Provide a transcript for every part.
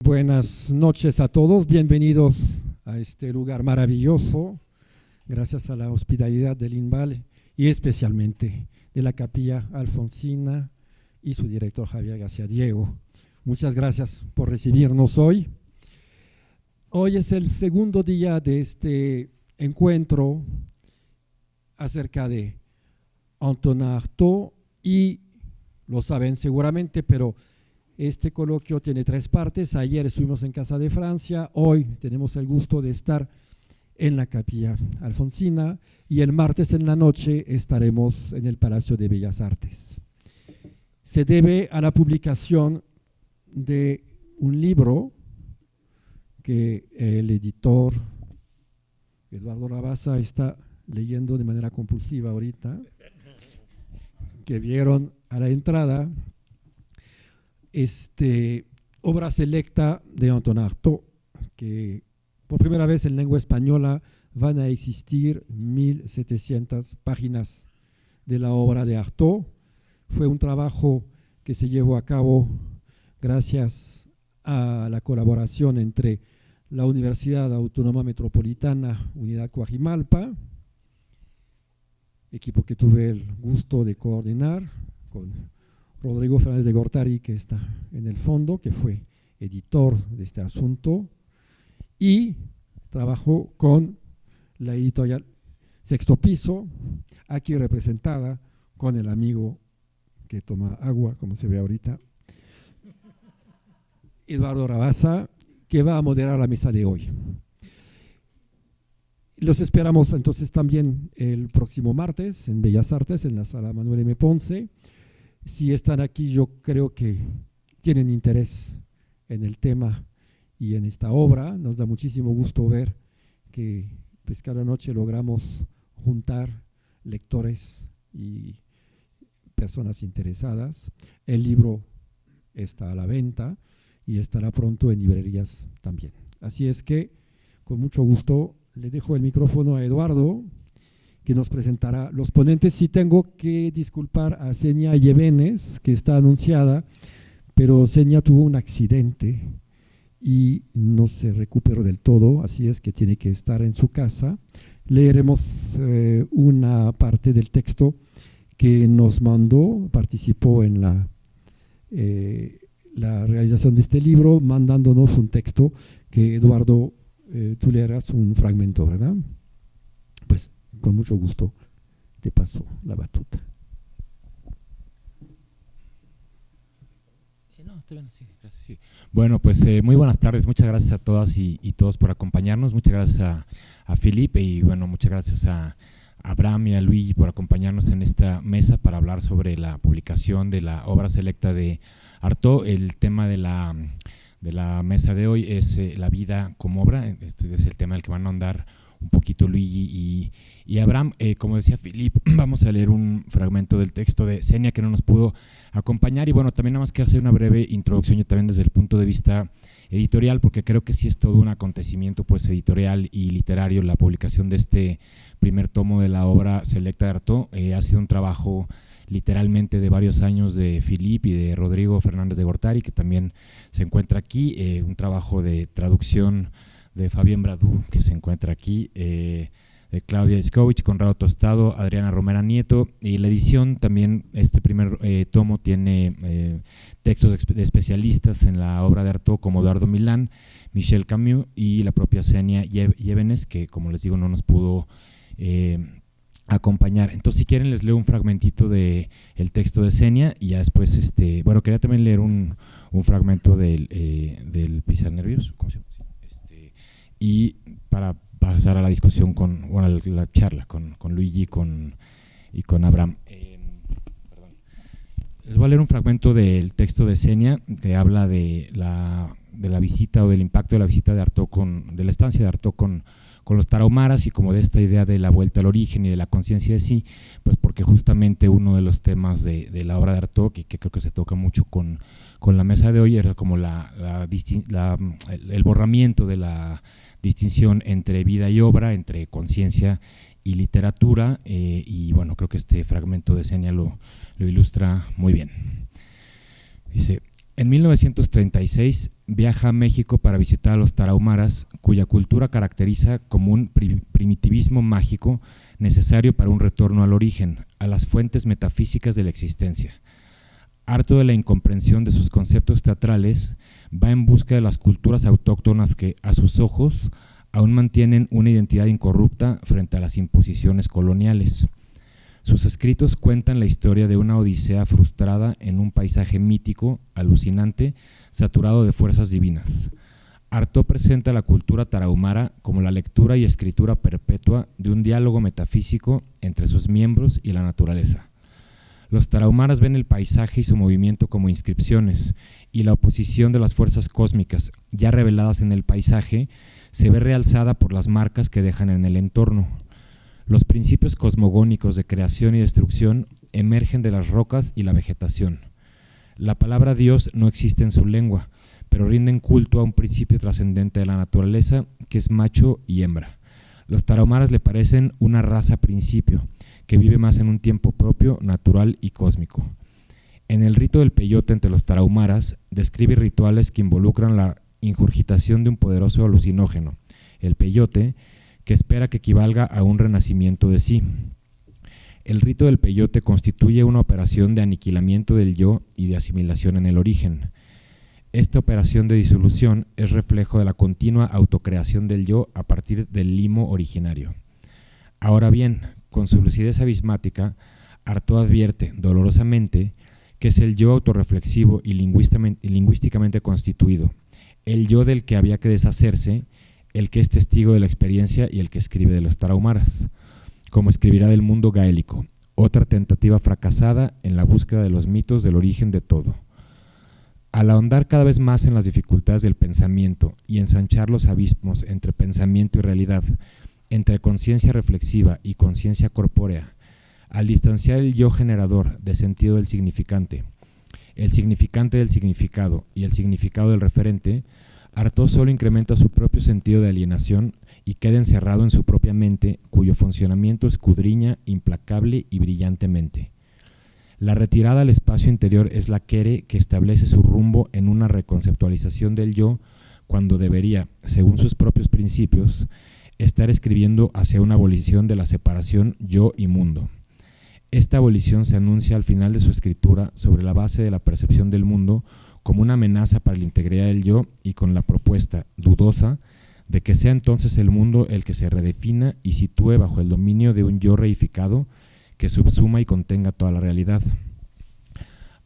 Buenas noches a todos, bienvenidos a este lugar maravilloso, gracias a la hospitalidad del INVAL y especialmente de la Capilla Alfonsina y su director Javier García Diego. Muchas gracias por recibirnos hoy. Hoy es el segundo día de este encuentro acerca de Antonin Artaud y lo saben seguramente, pero este coloquio tiene tres partes. Ayer estuvimos en Casa de Francia, hoy tenemos el gusto de estar en la Capilla Alfonsina y el martes en la noche estaremos en el Palacio de Bellas Artes. Se debe a la publicación de un libro que el editor Eduardo Rabasa está leyendo de manera compulsiva ahorita, que vieron a la entrada. Obra selecta de Antonin Artaud, que por primera vez en lengua española van a existir 1700 páginas de la obra de Artaud. Fue un trabajo que se llevó a cabo gracias a la colaboración entre la Universidad Autónoma Metropolitana Unidad Coajimalpa, equipo que tuve el gusto de coordinar con Rodrigo Fernández de Gortari, que está en el fondo, que fue editor de este asunto, y trabajó con la editorial Sexto Piso, aquí representada con el amigo que toma agua, como se ve ahorita, Eduardo Rabasa, que va a moderar la mesa de hoy. Los esperamos entonces también el próximo martes en Bellas Artes, en la sala Manuel M. Ponce. Si están aquí, yo creo que tienen interés en el tema y en esta obra. Nos da muchísimo gusto ver que pues, cada noche logramos juntar lectores y personas interesadas. El libro está a la venta y estará pronto en librerías también. Así es que, con mucho gusto, le dejo el micrófono a Eduardo, que nos presentará los ponentes. Sí tengo que disculpar a Senia Yevenes, que está anunciada, pero Senia tuvo un accidente y no se recuperó del todo, así es que tiene que estar en su casa. Leeremos una parte del texto que nos mandó, participó en la realización de este libro, mandándonos un texto que Eduardo, tú leerás un fragmento, ¿verdad? Pues con mucho gusto te paso la batuta. No, está bien, sí, gracias. Sí. Bueno, pues muy buenas tardes, muchas gracias a todas y todos por acompañarnos, muchas gracias a Felipe y bueno, muchas gracias a Abraham y a Luigi por acompañarnos en esta mesa para hablar sobre la publicación de la obra selecta de Artaud. El tema de la mesa de hoy es la vida como obra. Este es el tema del que van a andar un poquito Luigi y Abraham. Como decía Filipe, vamos a leer un fragmento del texto de Senia, que no nos pudo acompañar, y bueno, también nada más quiero hacer una breve introducción yo también desde el punto de vista editorial, porque creo que sí es todo un acontecimiento pues editorial y literario la publicación de este primer tomo de la obra selecta de Artaud. Ha sido un trabajo literalmente de varios años de Filipe y de Rodrigo Fernández de Gortari, que también se encuentra aquí, un trabajo de traducción de Fabien Bradou, que se encuentra aquí, de Claudia Iskovich, Conrado Tostado, Adriana Romera Nieto, y la edición también, este primer tomo tiene textos de especialistas en la obra de Artaud como Eduardo Milán, Michel Camus y la propia Senia Yevenes, que como les digo no nos pudo acompañar. Entonces si quieren les leo un fragmentito del texto de Senia y ya después, bueno, quería también leer un fragmento del Pisar Nervios, ¿cómo se llama? Y para pasar a la discusión la charla con Luigi y con Abraham. Les voy a leer un fragmento del texto de Senia que habla de la visita o del impacto de la visita de Artaud de la estancia de Artaud con los tarahumaras y como de esta idea de la vuelta al origen y de la conciencia de sí, pues porque justamente uno de los temas de la obra de Artaud, que creo que se toca mucho con la mesa de hoy, era como el borramiento de la distinción entre vida y obra, entre conciencia y literatura, y bueno, creo que este fragmento de Senia lo ilustra muy bien. Dice: en 1936 viaja a México para visitar a los tarahumaras, cuya cultura caracteriza como un primitivismo mágico necesario para un retorno al origen, a las fuentes metafísicas de la existencia. Harto de la incomprensión de sus conceptos teatrales, va en busca de las culturas autóctonas que, a sus ojos, aún mantienen una identidad incorrupta frente a las imposiciones coloniales. Sus escritos cuentan la historia de una odisea frustrada en un paisaje mítico, alucinante, saturado de fuerzas divinas. Artaud presenta la cultura tarahumara como la lectura y escritura perpetua de un diálogo metafísico entre sus miembros y la naturaleza. Los tarahumaras ven el paisaje y su movimiento como inscripciones, y la oposición de las fuerzas cósmicas ya reveladas en el paisaje se ve realzada por las marcas que dejan en el entorno. Los principios cosmogónicos de creación y destrucción emergen de las rocas y la vegetación. La palabra Dios no existe en su lengua, pero rinden culto a un principio trascendente de la naturaleza que es macho y hembra. Los tarahumaras le parecen una raza principio, que vive más en un tiempo propio, natural y cósmico. En el rito del peyote entre los tarahumaras, describe rituales que involucran la ingurgitación de un poderoso alucinógeno, el peyote, que espera que equivalga a un renacimiento de sí. El rito del peyote constituye una operación de aniquilamiento del yo y de asimilación en el origen. Esta operación de disolución es reflejo de la continua autocreación del yo a partir del limo originario. Ahora bien, con su lucidez abismática, Artaud advierte dolorosamente que es el yo autorreflexivo y lingüísticamente constituido, el yo del que había que deshacerse, el que es testigo de la experiencia y el que escribe de los tarahumaras, como escribirá del mundo gaélico, otra tentativa fracasada en la búsqueda de los mitos del origen de todo. Al ahondar cada vez más en las dificultades del pensamiento y ensanchar los abismos entre pensamiento y realidad, entre conciencia reflexiva y conciencia corpórea, al distanciar el yo generador de sentido del significante, el significante del significado y el significado del referente, Artaud solo incrementa su propio sentido de alienación y queda encerrado en su propia mente, cuyo funcionamiento escudriña implacable y brillantemente. La retirada al espacio interior es la quere que establece su rumbo en una reconceptualización del yo, cuando debería, según sus propios principios, estar escribiendo hacia una abolición de la separación yo y mundo. Esta abolición se anuncia al final de su escritura sobre la base de la percepción del mundo como una amenaza para la integridad del yo y con la propuesta dudosa de que sea entonces el mundo el que se redefina y sitúe bajo el dominio de un yo reificado que subsuma y contenga toda la realidad.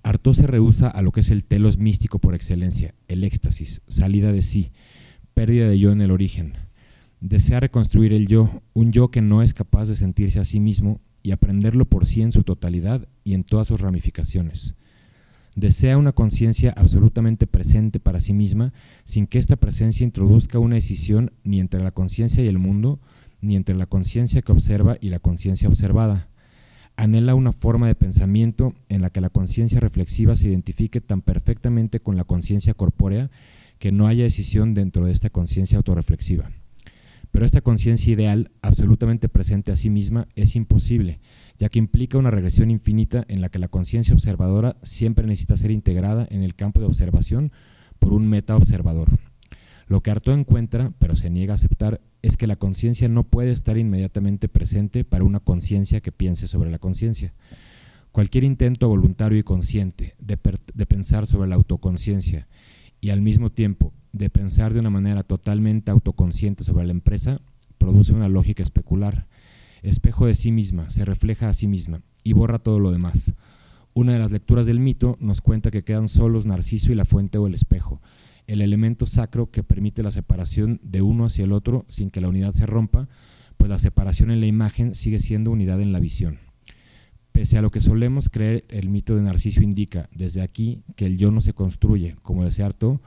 Artaud se rehúsa a lo que es el telos místico por excelencia, el éxtasis, salida de sí, pérdida de yo en el origen. Desea reconstruir el yo, un yo que no es capaz de sentirse a sí mismo y aprenderlo por sí en su totalidad y en todas sus ramificaciones. Desea una conciencia absolutamente presente para sí misma, sin que esta presencia introduzca una escisión ni entre la conciencia y el mundo, ni entre la conciencia que observa y la conciencia observada. Anhela una forma de pensamiento en la que la conciencia reflexiva se identifique tan perfectamente con la conciencia corpórea que no haya escisión dentro de esta conciencia autorreflexiva. Pero esta conciencia ideal, absolutamente presente a sí misma, es imposible, ya que implica una regresión infinita en la que la conciencia observadora siempre necesita ser integrada en el campo de observación por un meta-observador. Lo que Artaud encuentra, pero se niega a aceptar, es que la conciencia no puede estar inmediatamente presente para una conciencia que piense sobre la conciencia. Cualquier intento voluntario y consciente de pensar sobre la autoconciencia y al mismo tiempo de pensar de una manera totalmente autoconsciente sobre la empresa produce una lógica especular. Espejo de sí misma, se refleja a sí misma y borra todo lo demás. Una de las lecturas del mito nos cuenta que quedan solos Narciso y la fuente o el espejo, el elemento sacro que permite la separación de uno hacia el otro sin que la unidad se rompa, pues la separación en la imagen sigue siendo unidad en la visión. Pese a lo que solemos creer, el mito de Narciso indica desde aquí que el yo no se construye, como decía Artaud,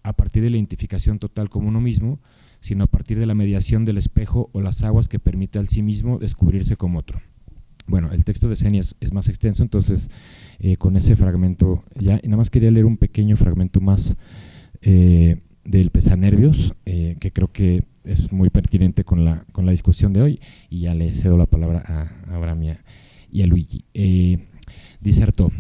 a partir de la identificación total como uno mismo, sino a partir de la mediación del espejo o las aguas que permite al sí mismo descubrirse como otro. Bueno, el texto de Senias es más extenso, entonces con ese fragmento ya, y nada más quería leer un pequeño fragmento más del Pesanervios, que creo que es muy pertinente con la discusión de hoy, y ya le cedo la palabra a Abraham y a Luigi. Dice Artaud: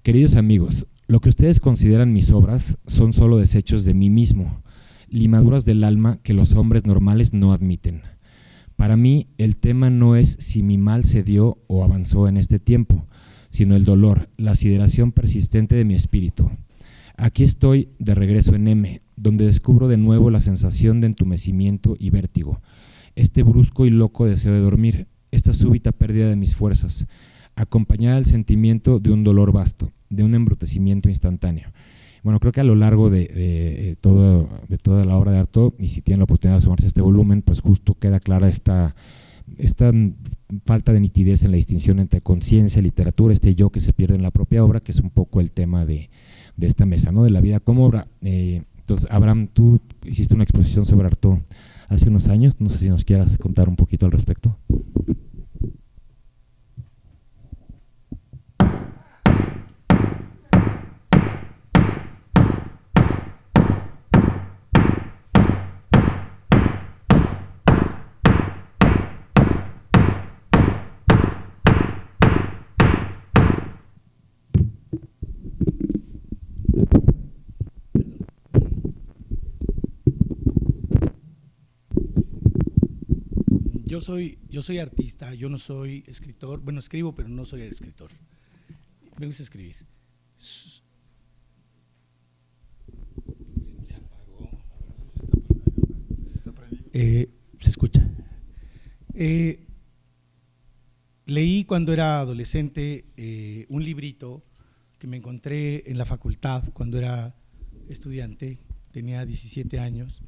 queridos amigos, Lo que ustedes consideran mis obras son solo desechos de mí mismo, limaduras del alma que los hombres normales no admiten. Para mí, el tema no es si mi mal se dio o avanzó en este tiempo, sino el dolor, la sideración persistente de mi espíritu. Aquí estoy de regreso en M, donde descubro de nuevo la sensación de entumecimiento y vértigo, este brusco y loco deseo de dormir, esta súbita pérdida de mis fuerzas, acompañada del sentimiento de un dolor vasto, de un embrutecimiento instantáneo. Bueno, creo que a lo largo de toda la obra de Artaud, y si tienen la oportunidad de sumarse a este volumen, pues justo queda clara esta falta de nitidez en la distinción entre conciencia y literatura, este yo que se pierde en la propia obra, que es un poco el tema de esta mesa, ¿no? De la vida como obra. Entonces, Abraham, tú hiciste una exposición sobre Artaud hace unos años, no sé si nos quieras contar un poquito al respecto. Yo soy artista, yo no soy escritor. Bueno, escribo, pero no soy escritor. Me gusta escribir. Se apagó. Se escucha. Leí cuando era adolescente un librito que me encontré en la facultad cuando era estudiante, tenía 17 años.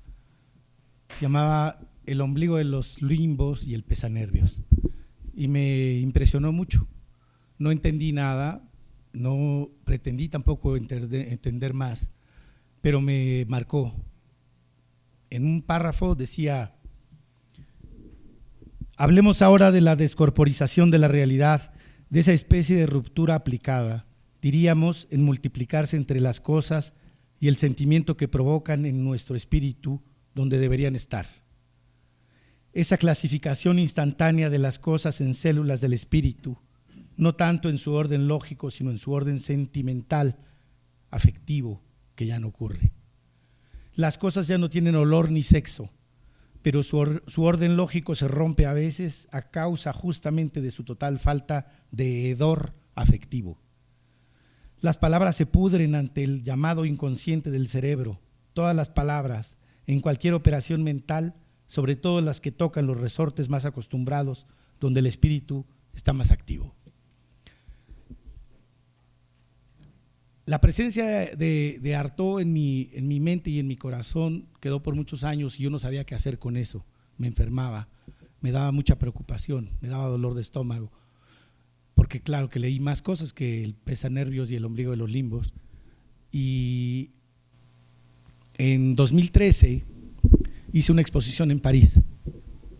Se llamaba El ombligo de los limbos y el pesanervios, y me impresionó mucho. No entendí nada, no pretendí tampoco entender más, pero me marcó. En un párrafo decía: hablemos ahora de la descorporización de la realidad, de esa especie de ruptura aplicada, diríamos, en multiplicarse entre las cosas y el sentimiento que provocan en nuestro espíritu donde deberían estar. Esa clasificación instantánea de las cosas en células del espíritu, no tanto en su orden lógico, sino en su orden sentimental, afectivo, que ya no ocurre. Las cosas ya no tienen olor ni sexo, pero su orden lógico se rompe a veces a causa justamente de su total falta de hedor afectivo. Las palabras se pudren ante el llamado inconsciente del cerebro. Todas las palabras, en cualquier operación mental, sobre todo las que tocan los resortes más acostumbrados, donde el espíritu está más activo. La presencia de Artaud en mi mente y en mi corazón quedó por muchos años y yo no sabía qué hacer con eso. Me enfermaba, me daba mucha preocupación, me daba dolor de estómago, porque claro que leí más cosas que el pesanervios y el ombligo de los limbos. Y en 2013 hice una exposición en París,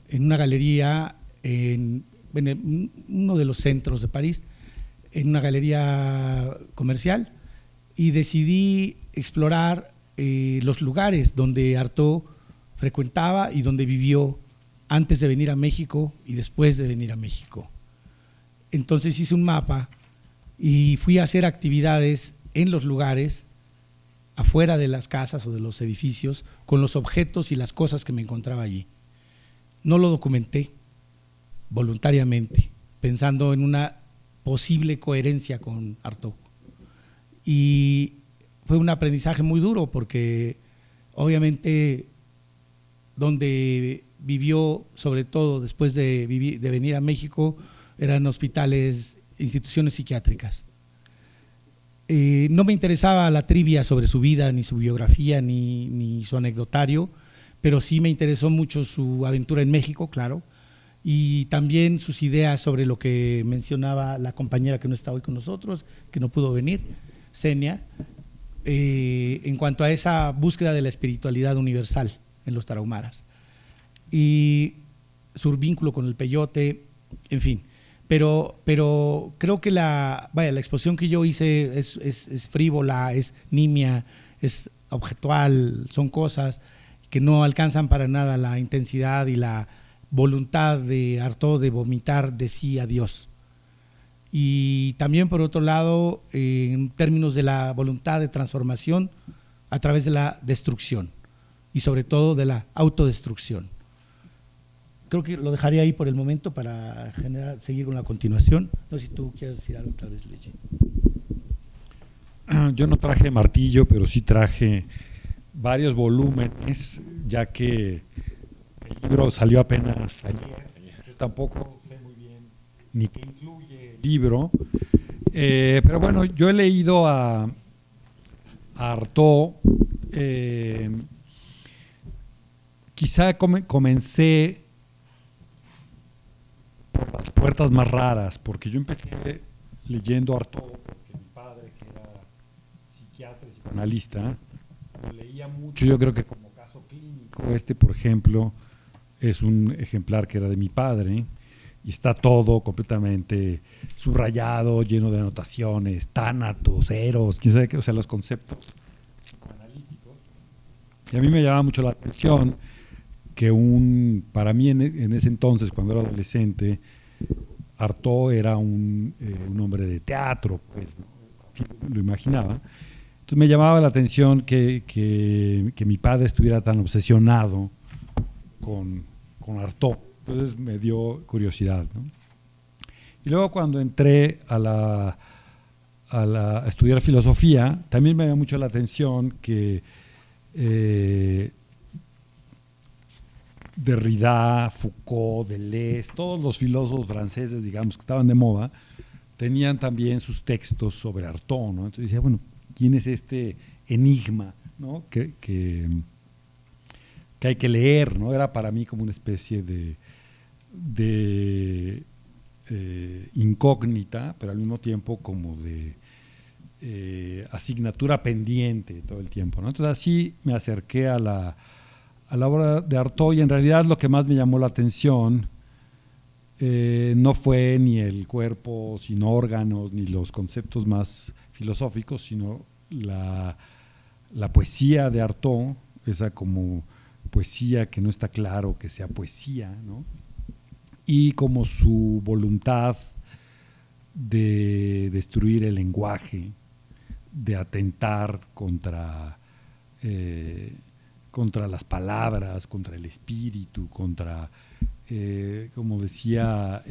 en una galería, en uno de los centros de París, en una galería comercial, y decidí explorar los lugares donde Artaud frecuentaba y donde vivió antes de venir a México y después de venir a México. Entonces hice un mapa y fui a hacer actividades en los lugares, afuera de las casas o de los edificios, con los objetos y las cosas que me encontraba allí. No lo documenté voluntariamente, pensando en una posible coherencia con Artaud. Y fue un aprendizaje muy duro porque obviamente donde vivió, sobre todo después de venir a México, eran hospitales, instituciones psiquiátricas. No me interesaba la trivia sobre su vida, ni su biografía, ni su anecdotario, pero sí me interesó mucho su aventura en México, claro, y también sus ideas sobre lo que mencionaba la compañera que no está hoy con nosotros, que no pudo venir, Senia, en cuanto a esa búsqueda de la espiritualidad universal en los tarahumaras y su vínculo con el peyote, en fin. Pero creo que la exposición que yo hice es frívola, es nimia, es objetual, son cosas que no alcanzan para nada la intensidad y la voluntad de Artaud de vomitar de sí a Dios. y también por otro lado en términos de la voluntad de transformación a través de la destrucción y sobre todo de la autodestrucción. Creo que lo dejaré ahí por el momento para seguir con la continuación. No sé si tú quieres decir algo tal vez, Luigi. Yo no traje martillo, pero sí traje varios volúmenes, ya que el libro salió apenas ayer. Yo tampoco sé muy bien ni qué incluye el libro, pero bueno, yo he leído a Artaud. Quizá comencé por las puertas más raras, porque yo empecé leyendo a Artaud porque mi padre, que era psiquiatra y psicoanalista, lo leía mucho. Yo creo que como caso clínico, por ejemplo, es un ejemplar que era de mi padre y está todo completamente subrayado, lleno de anotaciones, tánatos, eros, quién sabe qué, o sea, los conceptos psicoanalíticos. Y a mí me llamaba mucho la atención que para mí en ese entonces, cuando era adolescente, Artaud era un hombre de teatro, pues, ¿no? Lo imaginaba. Entonces me llamaba la atención que mi padre estuviera tan obsesionado con Artaud. Entonces me dio curiosidad, ¿no? Y luego cuando entré a estudiar filosofía, también me llamó mucho la atención que Derrida, Foucault, Deleuze, todos los filósofos franceses, digamos, que estaban de moda, tenían también sus textos sobre Artaud, ¿no? Entonces decía, bueno, ¿quién es este enigma, ¿no? que hay que leer, ¿no? Era para mí como una especie de incógnita, pero al mismo tiempo como de asignatura pendiente todo el tiempo, ¿no? Entonces así me acerqué a la obra de Artaud, y en realidad lo que más me llamó la atención no fue ni el cuerpo sin órganos, ni los conceptos más filosóficos, sino la poesía de Artaud, esa como poesía que no está claro que sea poesía, ¿no? Y como su voluntad de destruir el lenguaje, de atentar contra las palabras, contra el espíritu, contra, como decía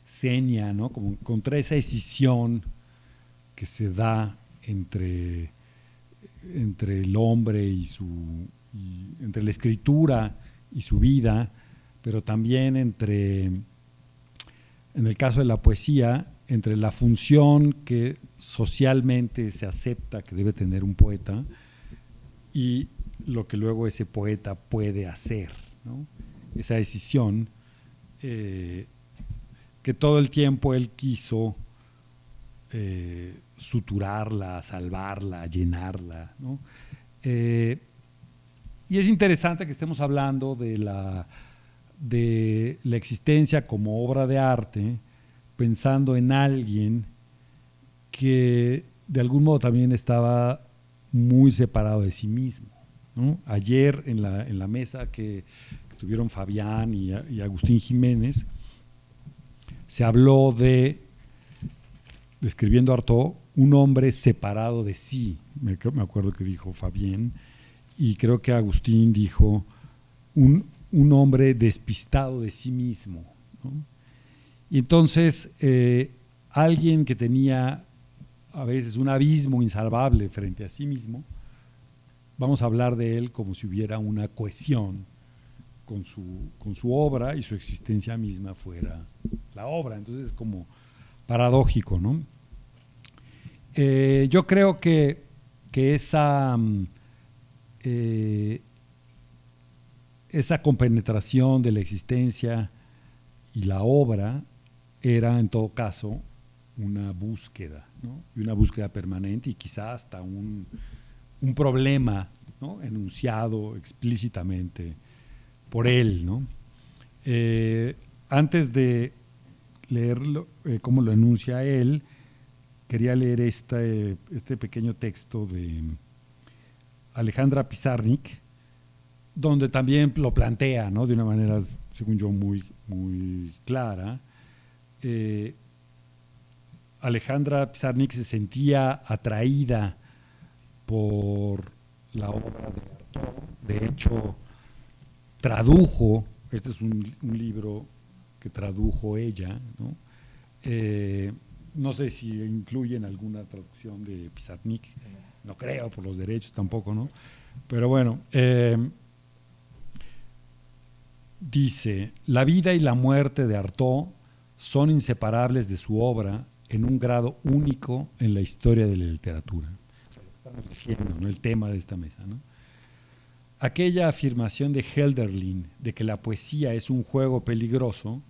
Senia, ¿no? Como contra esa escisión que se da entre el hombre y entre la escritura y su vida, pero también en el caso de la poesía, entre la función que socialmente se acepta que debe tener un poeta y lo que luego ese poeta puede hacer, ¿no? Esa decisión que todo el tiempo él quiso suturarla, salvarla, llenarla, ¿no? Y es interesante que estemos hablando de la existencia como obra de arte, pensando en alguien que de algún modo también estaba muy separado de sí mismo, ¿no? Ayer en la mesa que tuvieron Fabián y Agustín Jiménez, se habló describiendo a Artaud, un hombre separado de sí, me acuerdo que dijo Fabián, y creo que Agustín dijo un hombre despistado de sí mismo, ¿no? Y entonces alguien que tenía a veces un abismo insalvable frente a sí mismo, vamos a hablar de él como si hubiera una cohesión con su obra y su existencia misma fuera la obra. Entonces es como paradójico, ¿no? Yo creo que esa compenetración de la existencia y la obra era en todo caso una búsqueda, ¿no? Y una búsqueda permanente y quizás hasta un problema, ¿no? Enunciado explícitamente por él, ¿no? Antes de leerlo, cómo lo enuncia él, quería leer este pequeño texto de Alejandra Pizarnik, donde también lo plantea, ¿no? De una manera, según yo, muy, muy clara. Alejandra Pizarnik se sentía atraída por la obra de Artaud. De hecho, tradujo, este es un libro que tradujo ella, ¿no? No sé si incluyen alguna traducción de Pizarnik, no creo, por los derechos tampoco, ¿no? Pero bueno, dice, la vida y la muerte de Artaud son inseparables de su obra en un grado único en la historia de la literatura. Estamos diciendo, ¿no?, el tema de esta mesa, ¿no? Aquella afirmación de Hölderlin de que la poesía es un juego peligroso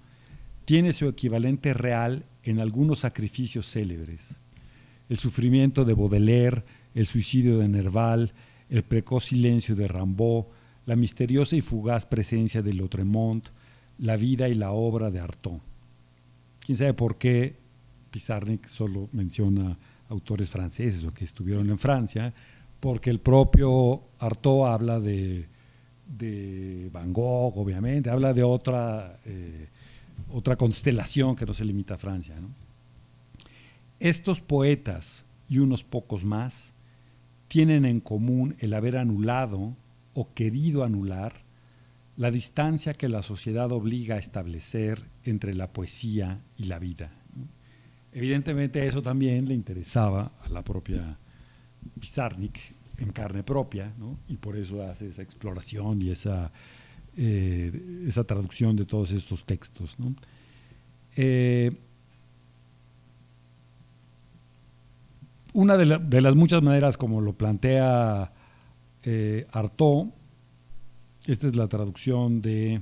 tiene su equivalente real en algunos sacrificios célebres. El sufrimiento de Baudelaire, el suicidio de Nerval, el precoz silencio de Rimbaud, la misteriosa y fugaz presencia de Lautréamont, la vida y la obra de Artaud. ¿Quién sabe por qué Pizarnik solo menciona autores franceses o que estuvieron en Francia? Porque el propio Artaud habla de Van Gogh, obviamente, habla de otra constelación que no se limita a Francia, ¿no? Estos poetas y unos pocos más tienen en común el haber anulado o querido anular la distancia que la sociedad obliga a establecer entre la poesía y la vida, ¿no? Evidentemente eso también le interesaba a la propia Pizarnik en carne propia, ¿no? Y por eso hace esa exploración y esa traducción de todos estos textos, ¿no? Una de las muchas maneras como lo plantea Artaud, esta es la traducción de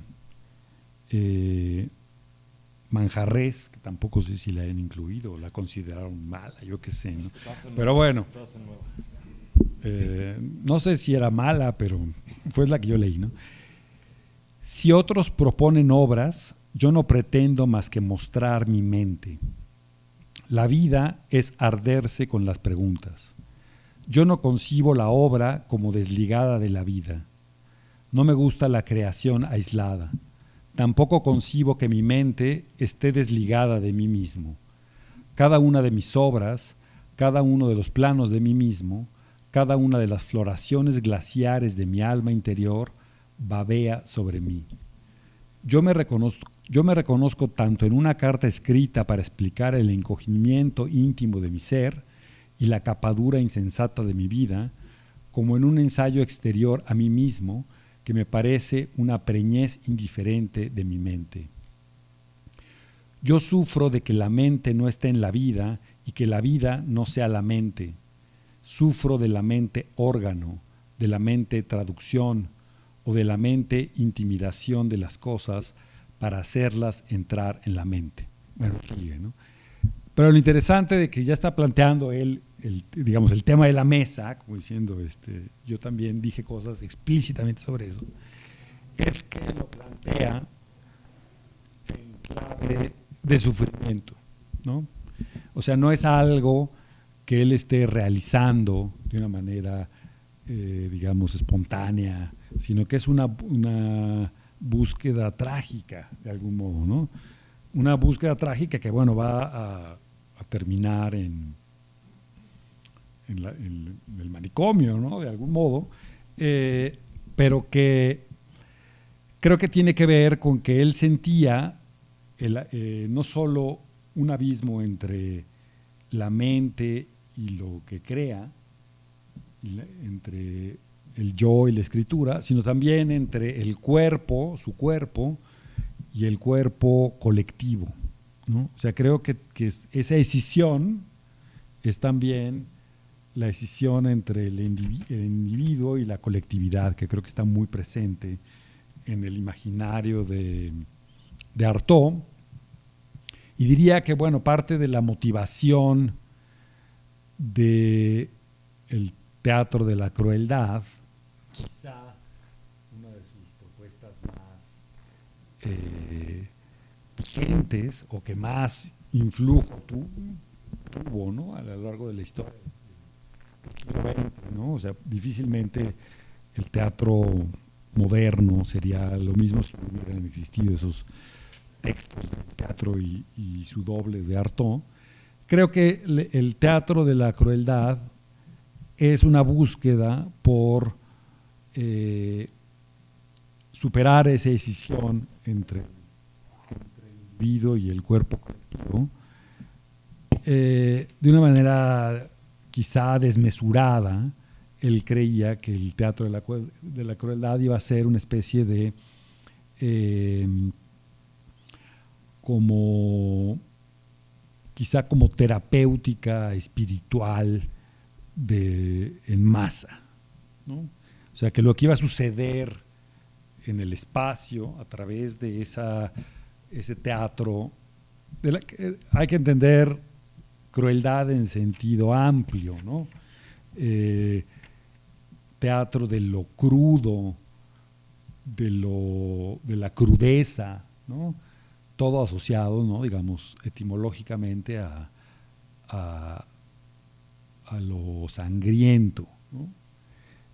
Manjarrés, que tampoco sé si la han incluido o la consideraron mala, yo qué sé, ¿no? Pero bueno, no sé si era mala, pero fue la que yo leí, ¿no? Si otros proponen obras, yo no pretendo más que mostrar mi mente. La vida es arderse con las preguntas. Yo no concibo la obra como desligada de la vida. No me gusta la creación aislada. Tampoco concibo que mi mente esté desligada de mí mismo. Cada una de mis obras, cada uno de los planos de mí mismo, cada una de las floraciones glaciares de mi alma interior babea sobre mí. Yo me reconozco tanto en una carta escrita para explicar el encogimiento íntimo de mi ser y la capadura insensata de mi vida, como en un ensayo exterior a mí mismo que me parece una preñez indiferente de mi mente. Yo sufro de que la mente no esté en la vida y que la vida no sea la mente. Sufro de la mente órgano, de la mente traducción o de la mente intimidación de las cosas para hacerlas entrar en la mente. Bueno, sigue, ¿no? Pero lo interesante de que ya está planteando él digamos, el tema de la mesa, como diciendo, yo también dije cosas explícitamente sobre eso, es que lo plantea en clave de sufrimiento, ¿no? O sea, no es algo que él esté realizando de una manera, digamos, espontánea, sino que es una búsqueda trágica, de algún modo, ¿no? Una búsqueda trágica que, bueno, va a terminar en el manicomio, ¿no?, de algún modo, pero que creo que tiene que ver con que él sentía no solo un abismo entre la mente y lo que crea, entre el yo y la escritura, sino también entre el cuerpo, su cuerpo, y el cuerpo colectivo, ¿no? O sea, creo que esa escisión es también la decisión entre el individuo y la colectividad, que creo que está muy presente en el imaginario de Artaud. Y diría que, bueno, parte de la motivación del teatro de la crueldad, quizá una de sus propuestas más vigentes o que más influjo tuvo, ¿no?, a lo largo de la historia, ¿no? O sea, difícilmente el teatro moderno sería lo mismo si no hubieran existido esos textos del teatro y su doble de Artaud. creo que el teatro de la crueldad es una búsqueda por superar esa escisión entre el individuo y el cuerpo colectivo, de una manera quizá desmesurada. Él creía que el teatro de la crueldad iba a ser una especie de quizá como terapéutica espiritual en masa, ¿no? O sea, que lo que iba a suceder en el espacio a través de ese teatro, hay que entender crueldad en sentido amplio, ¿no? Teatro de lo crudo, de la crudeza, ¿no? Todo asociado, ¿no? Digamos, etimológicamente a lo sangriento, ¿no?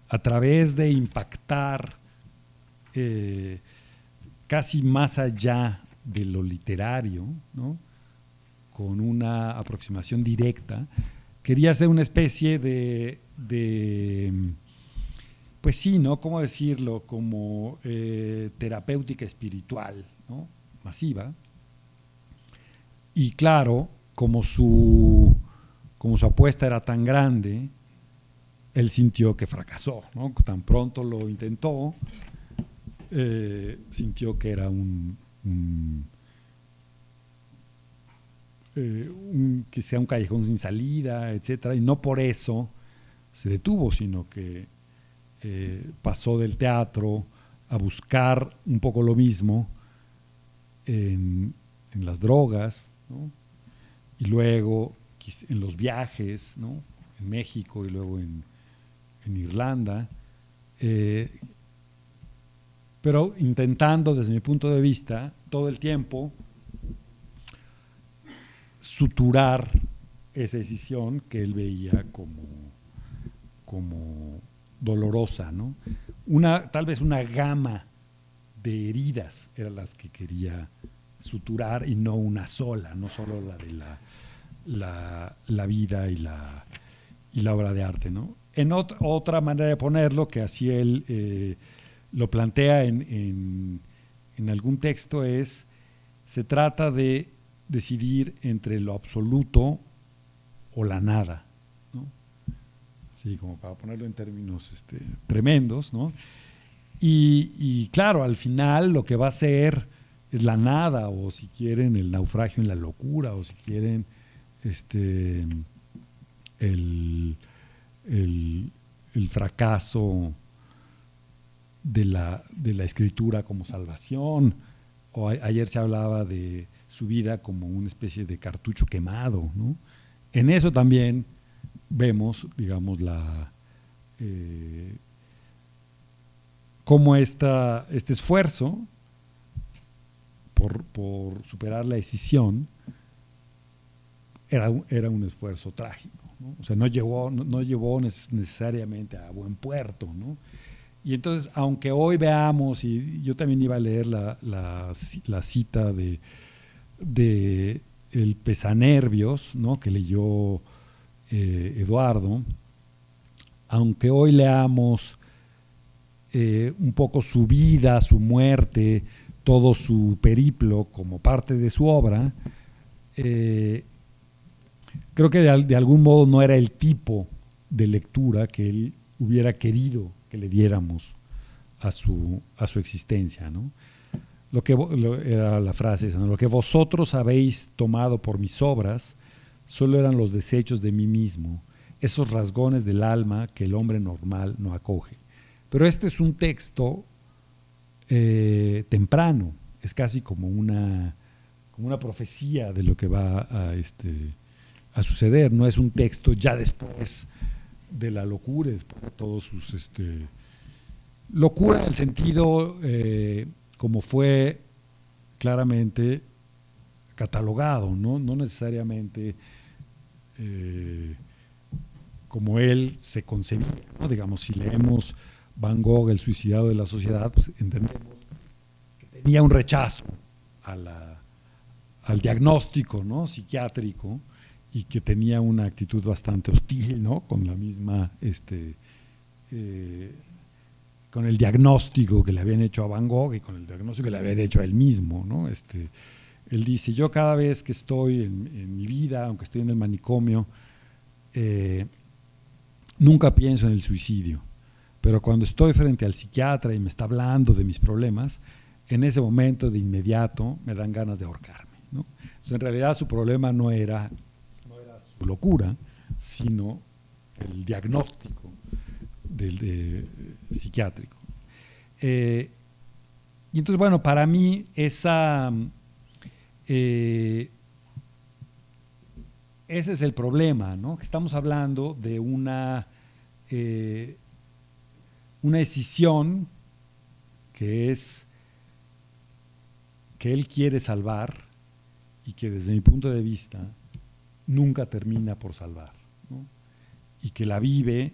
A través de impactar casi más allá de lo literario, ¿no? Con una aproximación directa, quería hacer una especie de pues sí, ¿no? ¿Cómo decirlo? Como terapéutica espiritual, ¿no? Masiva. Y claro, como su apuesta era tan grande, él sintió que fracasó, ¿no? Tan pronto lo intentó, sintió que era que sea un callejón sin salida, etcétera, y no por eso se detuvo, sino que pasó del teatro a buscar un poco lo mismo en las drogas, ¿no? Y luego en los viajes, ¿no? En México y luego en Irlanda, pero intentando, desde mi punto de vista, todo el tiempo suturar esa decisión que él veía como dolorosa, ¿no? Tal vez una gama de heridas eran las que quería suturar y no una sola, no solo la de la vida y la obra de arte, ¿no? En otra manera de ponerlo, que así él lo plantea en algún texto, se trata de decidir entre lo absoluto o la nada, ¿no? Sí, como para ponerlo en términos tremendos, ¿no? Y claro, al final lo que va a ser es la nada, o si quieren el naufragio en la locura, o si quieren el fracaso de la escritura como salvación. O ayer se hablaba de su vida como una especie de cartucho quemado, ¿no? En eso también vemos, digamos, cómo este esfuerzo por superar la decisión era un esfuerzo trágico, ¿no? O sea, no llevó necesariamente a buen puerto, ¿no? Y entonces, aunque hoy veamos, y yo también iba a leer la cita de El Pesanervios, ¿no? Que leyó Eduardo, aunque hoy leamos un poco su vida, su muerte, todo su periplo como parte de su obra, creo que de algún modo no era el tipo de lectura que él hubiera querido que le diéramos a su existencia, ¿no? Era la frase esa, ¿no? Lo que vosotros habéis tomado por mis obras solo eran los desechos de mí mismo, esos rasgones del alma que el hombre normal no acoge. Pero este es un texto temprano, es casi como una profecía de lo que va a suceder, no es un texto ya después de la locura, después de todos sus locura en el sentido como fue claramente catalogado, no necesariamente como él se concebía, ¿no? Digamos, si leemos Van Gogh, El suicidado de la sociedad, pues entendemos que tenía un rechazo al diagnóstico, ¿no? Psiquiátrico, y que tenía una actitud bastante hostil, ¿no? Con la misma, con el diagnóstico que le habían hecho a Van Gogh y con el diagnóstico que le habían hecho a él mismo, ¿no? Él dice, yo cada vez que estoy en mi vida, aunque estoy en el manicomio, nunca pienso en el suicidio, pero cuando estoy frente al psiquiatra y me está hablando de mis problemas, en ese momento de inmediato me dan ganas de ahorcarme, ¿no? Entonces, en realidad su problema no era su locura, sino el diagnóstico psiquiátrico. Y entonces, bueno, para mí ese es el problema, ¿no? Que estamos hablando de una decisión que es que él quiere salvar y que desde mi punto de vista nunca termina por salvar, ¿no? Y que la vive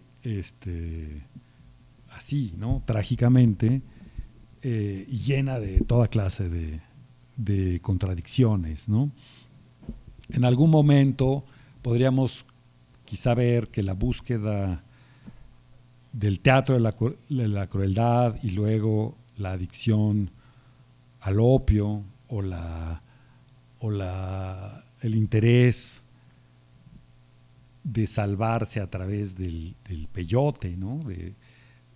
así, ¿no? Trágicamente, y llena de toda clase de contradicciones, ¿no? En algún momento podríamos quizá ver que la búsqueda del teatro de la crueldad y luego la adicción al opio o el interés de salvarse a través del peyote, ¿no?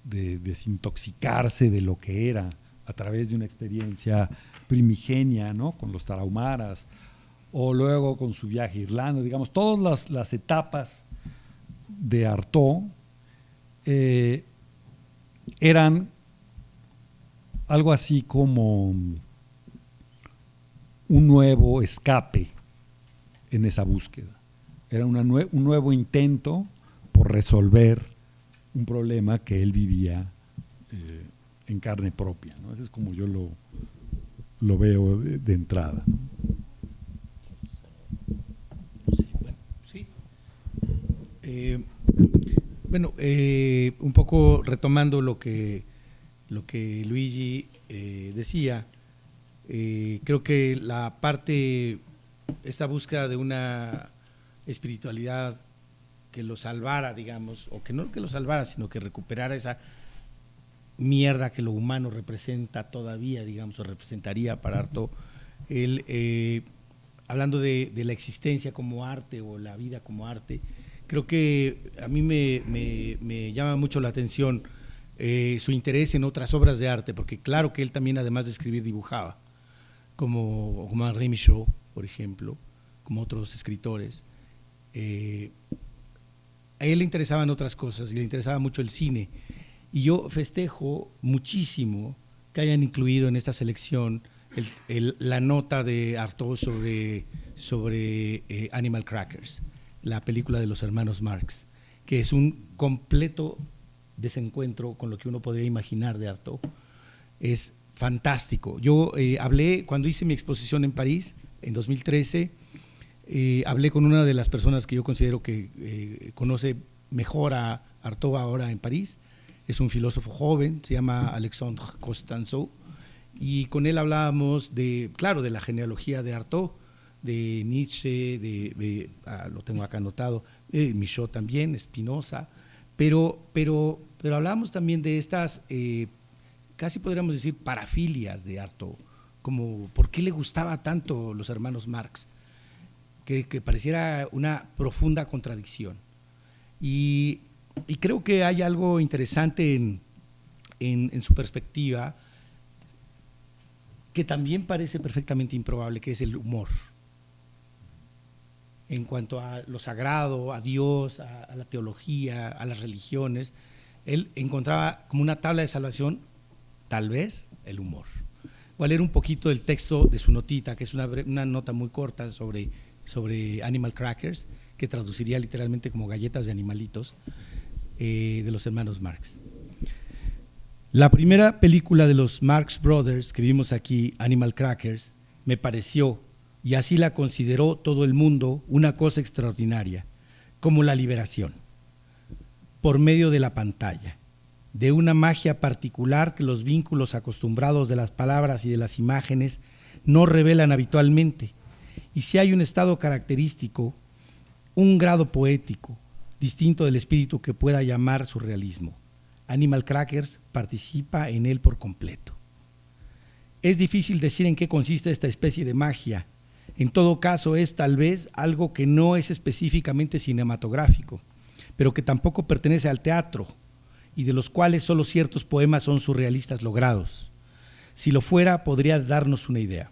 De desintoxicarse de lo que era a través de una experiencia primigenia, ¿no? Con los tarahumaras, o luego con su viaje a Irlanda, digamos, todas las etapas de Artaud eran algo así como un nuevo escape en esa búsqueda. Era un nuevo intento por resolver un problema que él vivía en carne propia, ¿no? Eso es como yo lo veo de entrada, ¿no? Un poco retomando lo que Luigi decía, creo que esta búsqueda de una espiritualidad que lo salvara, digamos, o que no que lo salvara, sino que recuperara esa mierda que lo humano representa todavía, digamos, o representaría para Artaud, él, hablando de la existencia como arte o la vida como arte, creo que a mí me llama mucho la atención su interés en otras obras de arte, porque claro que él también, además de escribir, dibujaba, como Henri Michaud, por ejemplo, como otros escritores. A él le interesaban otras cosas y le interesaba mucho el cine. Y yo festejo muchísimo que hayan incluido en esta selección la nota de Artaud sobre Animal Crackers, la película de los hermanos Marx, que es un completo desencuentro con lo que uno podría imaginar de Artaud. Es fantástico. Yo hablé, cuando hice mi exposición en París, en 2013, hablé con una de las personas que yo considero que conoce mejor a Artaud ahora en París. Es un filósofo joven, se llama Alexandre Costanzo, y con él hablábamos de la genealogía de Artaud, de Nietzsche, lo tengo acá anotado, Michaud también, Spinoza, pero hablábamos también de estas, casi podríamos decir, parafilias de Artaud, como por qué le gustaba tanto los hermanos Marx, que pareciera una profunda contradicción. Y creo que hay algo interesante en su perspectiva que también parece perfectamente improbable, que es el humor. En cuanto a lo sagrado, a Dios, a la teología, a las religiones, él encontraba como una tabla de salvación, tal vez, el humor. Voy a leer un poquito del texto de su notita, que es una nota muy corta sobre Animal Crackers, que traduciría literalmente como galletas de animalitos, de los hermanos Marx. La primera película de los Marx Brothers que vimos aquí, Animal Crackers, me pareció, y así la consideró todo el mundo, una cosa extraordinaria, como la liberación, por medio de la pantalla, de una magia particular que los vínculos acostumbrados de las palabras y de las imágenes no revelan habitualmente. Y si hay un estado característico un grado poético, distinto del espíritu que pueda llamar surrealismo. Animal Crackers participa en él por completo. Es difícil decir en qué consiste esta especie de magia. En todo caso, es tal vez algo que no es específicamente cinematográfico, pero que tampoco pertenece al teatro, y de los cuales solo ciertos poemas son surrealistas logrados. Si lo fuera, podría darnos una idea.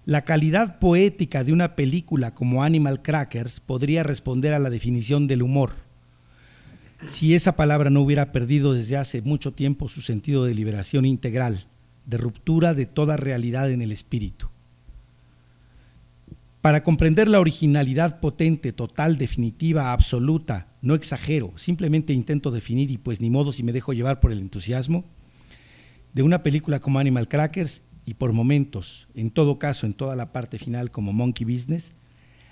La calidad poética de una película como Animal Crackers podría responder a la definición del humor, si esa palabra no hubiera perdido desde hace mucho tiempo su sentido de liberación integral, de ruptura de toda realidad en el espíritu. Para comprender la originalidad potente, total, definitiva, absoluta, no exagero, simplemente intento definir, y pues ni modo si me dejo llevar por el entusiasmo, de una película como Animal Crackers, y por momentos, en todo caso en toda la parte final como Monkey Business,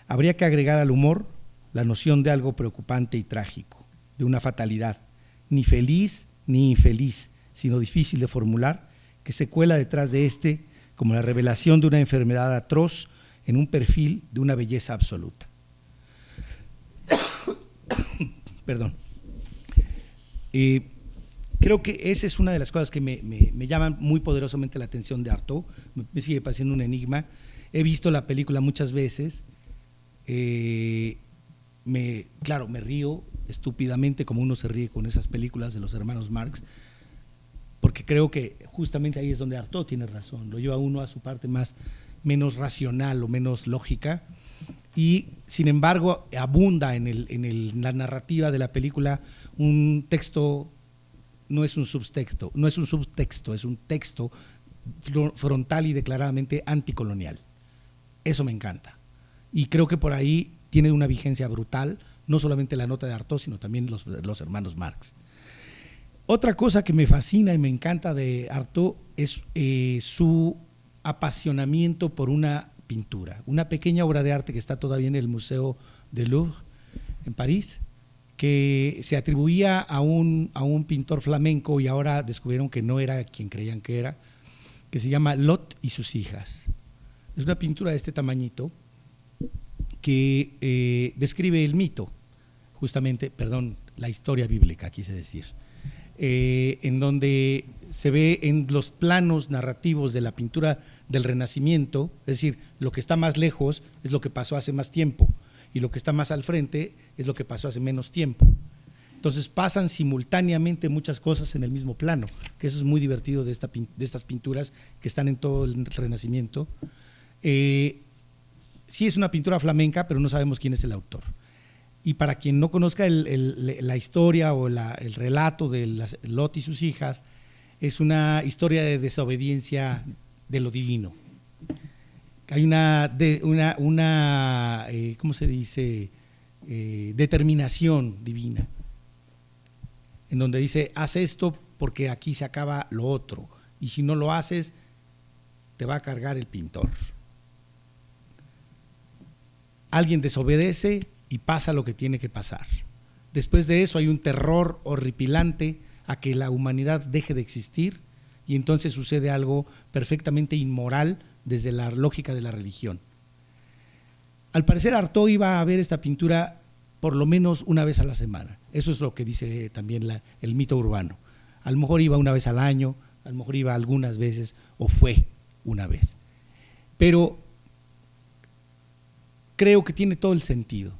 habría que agregar al humor la noción de algo preocupante y trágico, de una fatalidad, ni feliz ni infeliz, sino difícil de formular, que se cuela detrás de este como la revelación de una enfermedad atroz en un perfil de una belleza absoluta. Perdón. Creo que esa es una de las cosas que me llaman muy poderosamente la atención de Artaud. Me sigue pareciendo un enigma. He visto la película muchas veces. Claro, me río estúpidamente como uno se ríe con esas películas de los hermanos Marx, porque creo que justamente ahí es donde Artaud tiene razón. Lo lleva uno a su parte menos racional o menos lógica, y sin embargo abunda en la narrativa de la película un texto, no es un subtexto, es un texto frontal y declaradamente anticolonial. Eso me encanta, y creo que por ahí tiene una vigencia brutal, no solamente la nota de Artaud, sino también los hermanos Marx. Otra cosa que me fascina y me encanta de Artaud es su apasionamiento por una pintura, una pequeña obra de arte que está todavía en el Museo del Louvre en París, que se atribuía a un pintor flamenco, y ahora descubrieron que no era quien creían que era, que se llama Lot y sus hijas. Es una pintura de este tamañito que describe el mito, justamente, la historia bíblica, quise decir, en donde se ve en los planos narrativos de la pintura del Renacimiento, es decir, lo que está más lejos es lo que pasó hace más tiempo, y lo que está más al frente es lo que pasó hace menos tiempo. Entonces pasan simultáneamente muchas cosas en el mismo plano, que eso es muy divertido de estas pinturas que están en todo el Renacimiento. Sí es una pintura flamenca, pero no sabemos quién es el autor. Y para quien no conozca la historia o el relato de Lot y sus hijas, es una historia de desobediencia de lo divino. Hay ¿cómo se dice? Determinación divina, en donde dice, haz esto porque aquí se acaba lo otro, y si no lo haces, te va a cargar el pintor. Alguien desobedece y pasa lo que tiene que pasar. Después de eso hay un terror horripilante a que la humanidad deje de existir, y entonces sucede algo perfectamente inmoral desde la lógica de la religión. Al parecer Artaud iba a ver esta pintura por lo menos una vez a la semana. Eso es lo que dice también el mito urbano. A lo mejor iba una vez al año, a lo mejor iba algunas veces, o fue una vez. Pero creo que tiene todo el sentido.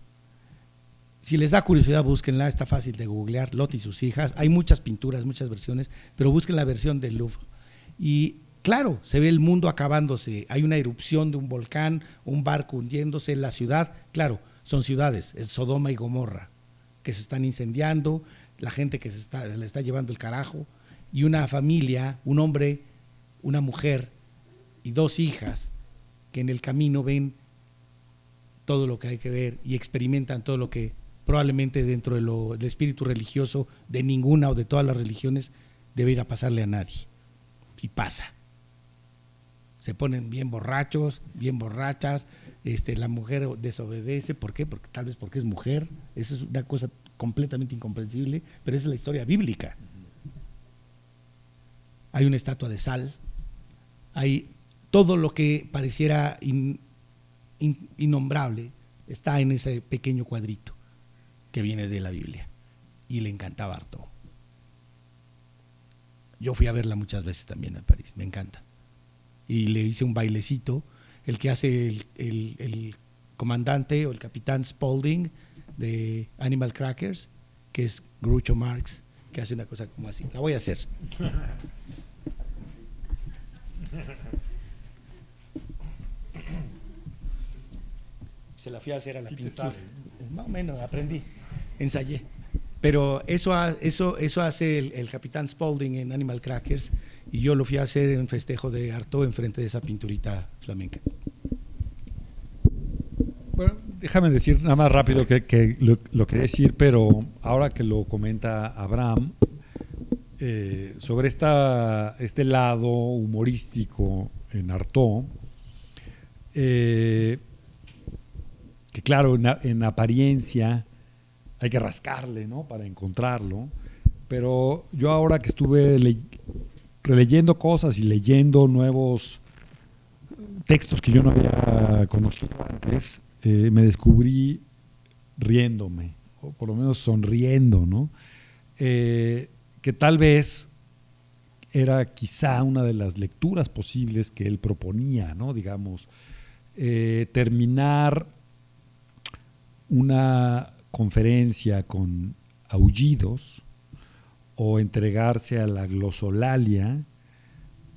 Si les da curiosidad, búsquenla, está fácil de googlear, Lot y sus hijas. Hay muchas pinturas, muchas versiones, pero busquen la versión del Louvre. Y claro, se ve el mundo acabándose, hay una erupción de un volcán, un barco hundiéndose en la ciudad. Claro, son ciudades, es Sodoma y Gomorra, que se están incendiando, la gente que le está llevando el carajo, y una familia, un hombre, una mujer y dos hijas que en el camino ven todo lo que hay que ver y experimentan todo lo que probablemente dentro del espíritu religioso de ninguna o de todas las religiones debería pasarle a nadie. Y pasa. Se ponen bien borrachos, bien borrachas, la mujer desobedece. ¿Por qué? Tal vez porque es mujer. Eso es una cosa completamente incomprensible, pero esa es la historia bíblica. Hay una estatua de sal, hay todo lo que pareciera innombrable, está en ese pequeño cuadrito que viene de la Biblia. Y le encantaba Artaud. Yo fui a verla muchas veces también en París, me encanta. Y le hice un bailecito, el que hace el comandante o el capitán Spaulding de Animal Crackers, que es Groucho Marx, que hace una cosa como así. La voy a hacer. Se la fui a hacer a la pintura. Más o menos, aprendí, ensayé. Pero eso hace el capitán Spaulding en Animal Crackers, y yo lo fui a hacer en festejo de Artaud enfrente de esa pinturita flamenca. Bueno, déjame decir nada más rápido que lo quería decir, pero ahora que lo comenta Abraham, sobre este lado humorístico en Artaud, que claro, en apariencia hay que rascarle, ¿no?, para encontrarlo, pero yo ahora que estuve releyendo cosas y leyendo nuevos textos que yo no había conocido antes, me descubrí riéndome, o por lo menos sonriendo, ¿no? Que tal vez era quizá una de las lecturas posibles que él proponía, ¿no? Digamos, terminar una conferencia con aullidos o entregarse a la glosolalia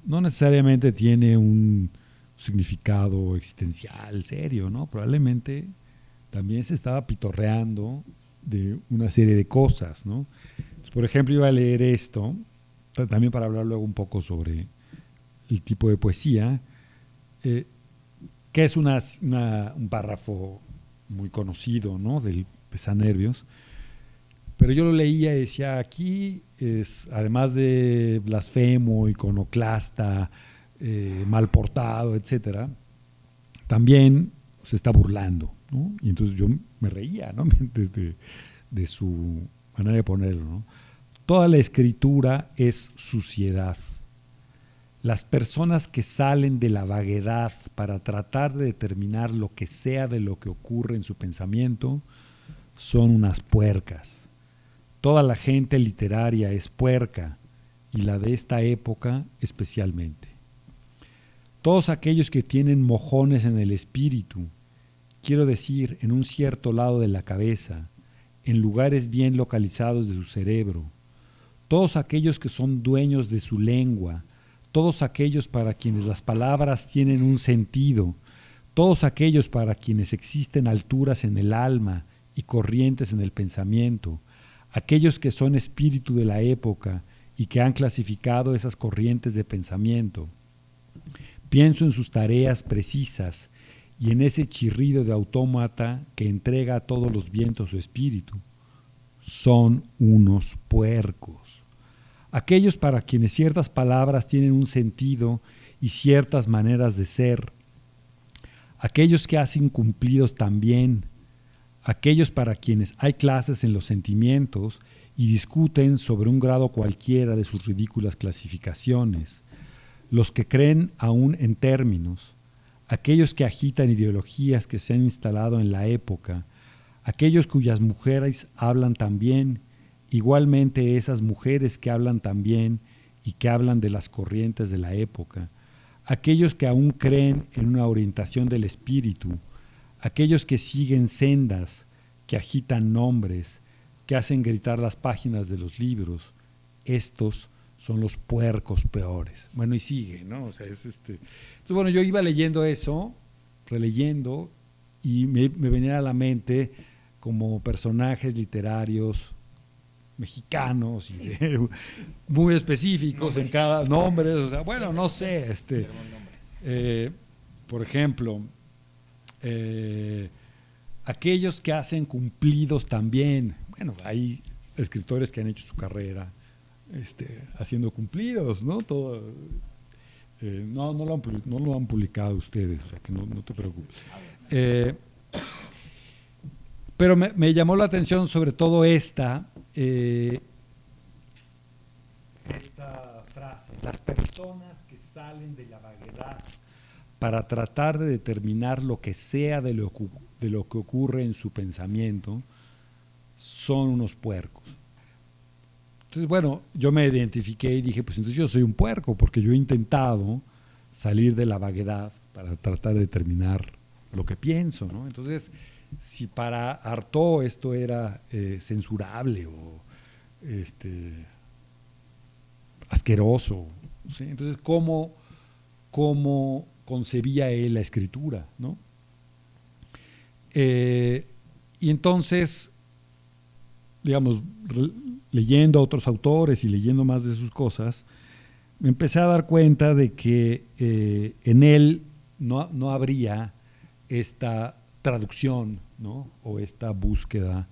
no necesariamente tiene un significado existencial serio, ¿no? Probablemente también se estaba pitorreando de una serie de cosas, ¿no? Entonces, por ejemplo, iba a leer esto, también para hablar luego un poco sobre el tipo de poesía, que es un párrafo muy conocido, ¿no?, del Pesanervios, pero yo lo leía y decía, aquí es, además de blasfemo, iconoclasta, mal portado, etcétera, también se está burlando, ¿no? Y entonces yo me reía, ¿no?, de su manera de ponerlo, ¿no? Toda la escritura es suciedad. Las personas que salen de la vaguedad para tratar de determinar lo que sea de lo que ocurre en su pensamiento son unas puercas. Toda la gente literaria es puerca, y la de esta época especialmente. Todos aquellos que tienen mojones en el espíritu, quiero decir, en un cierto lado de la cabeza, en lugares bien localizados de su cerebro, todos aquellos que son dueños de su lengua, todos aquellos para quienes las palabras tienen un sentido, todos aquellos para quienes existen alturas en el alma y corrientes en el pensamiento, aquellos que son espíritu de la época y que han clasificado esas corrientes de pensamiento. Pienso en sus tareas precisas y en ese chirrido de autómata que entrega a todos los vientos su espíritu. Son unos puercos. Aquellos para quienes ciertas palabras tienen un sentido y ciertas maneras de ser. Aquellos que hacen cumplidos también. Aquellos para quienes hay clases en los sentimientos y discuten sobre un grado cualquiera de sus ridículas clasificaciones. Los que creen aún en términos. Aquellos que agitan ideologías que se han instalado en la época. Aquellos cuyas mujeres hablan también, igualmente esas mujeres que hablan también y que hablan de las corrientes de la época. Aquellos que aún creen en una orientación del espíritu. Aquellos que siguen sendas, que agitan nombres, que hacen gritar las páginas de los libros. Estos son los puercos peores. Bueno, y sigue, ¿no? O sea, Entonces, bueno, yo iba leyendo eso, releyendo, y me venían a la mente como personajes literarios mexicanos y muy específicos en cada nombre. O sea, bueno, no sé, por ejemplo, aquellos que hacen cumplidos también. Bueno, hay escritores que han hecho su carrera haciendo cumplidos, ¿no? Todo, no lo han publicado ustedes, o sea que no te preocupes. Pero me llamó la atención sobre todo esta frase: las personas que salen de la vaguedad para tratar de determinar lo que sea de lo de lo que ocurre en su pensamiento son unos puercos. Entonces, bueno, yo me identifiqué y dije, pues entonces yo soy un puerco, porque yo he intentado salir de la vaguedad para tratar de determinar lo que pienso, ¿no? Entonces, si para Artaud esto era censurable o asqueroso, ¿sí? Entonces, ¿cómo concebía él la escritura, ¿no? Y entonces, digamos, leyendo a otros autores y leyendo más de sus cosas, me empecé a dar cuenta de que en él no habría esta traducción, ¿no? O esta búsqueda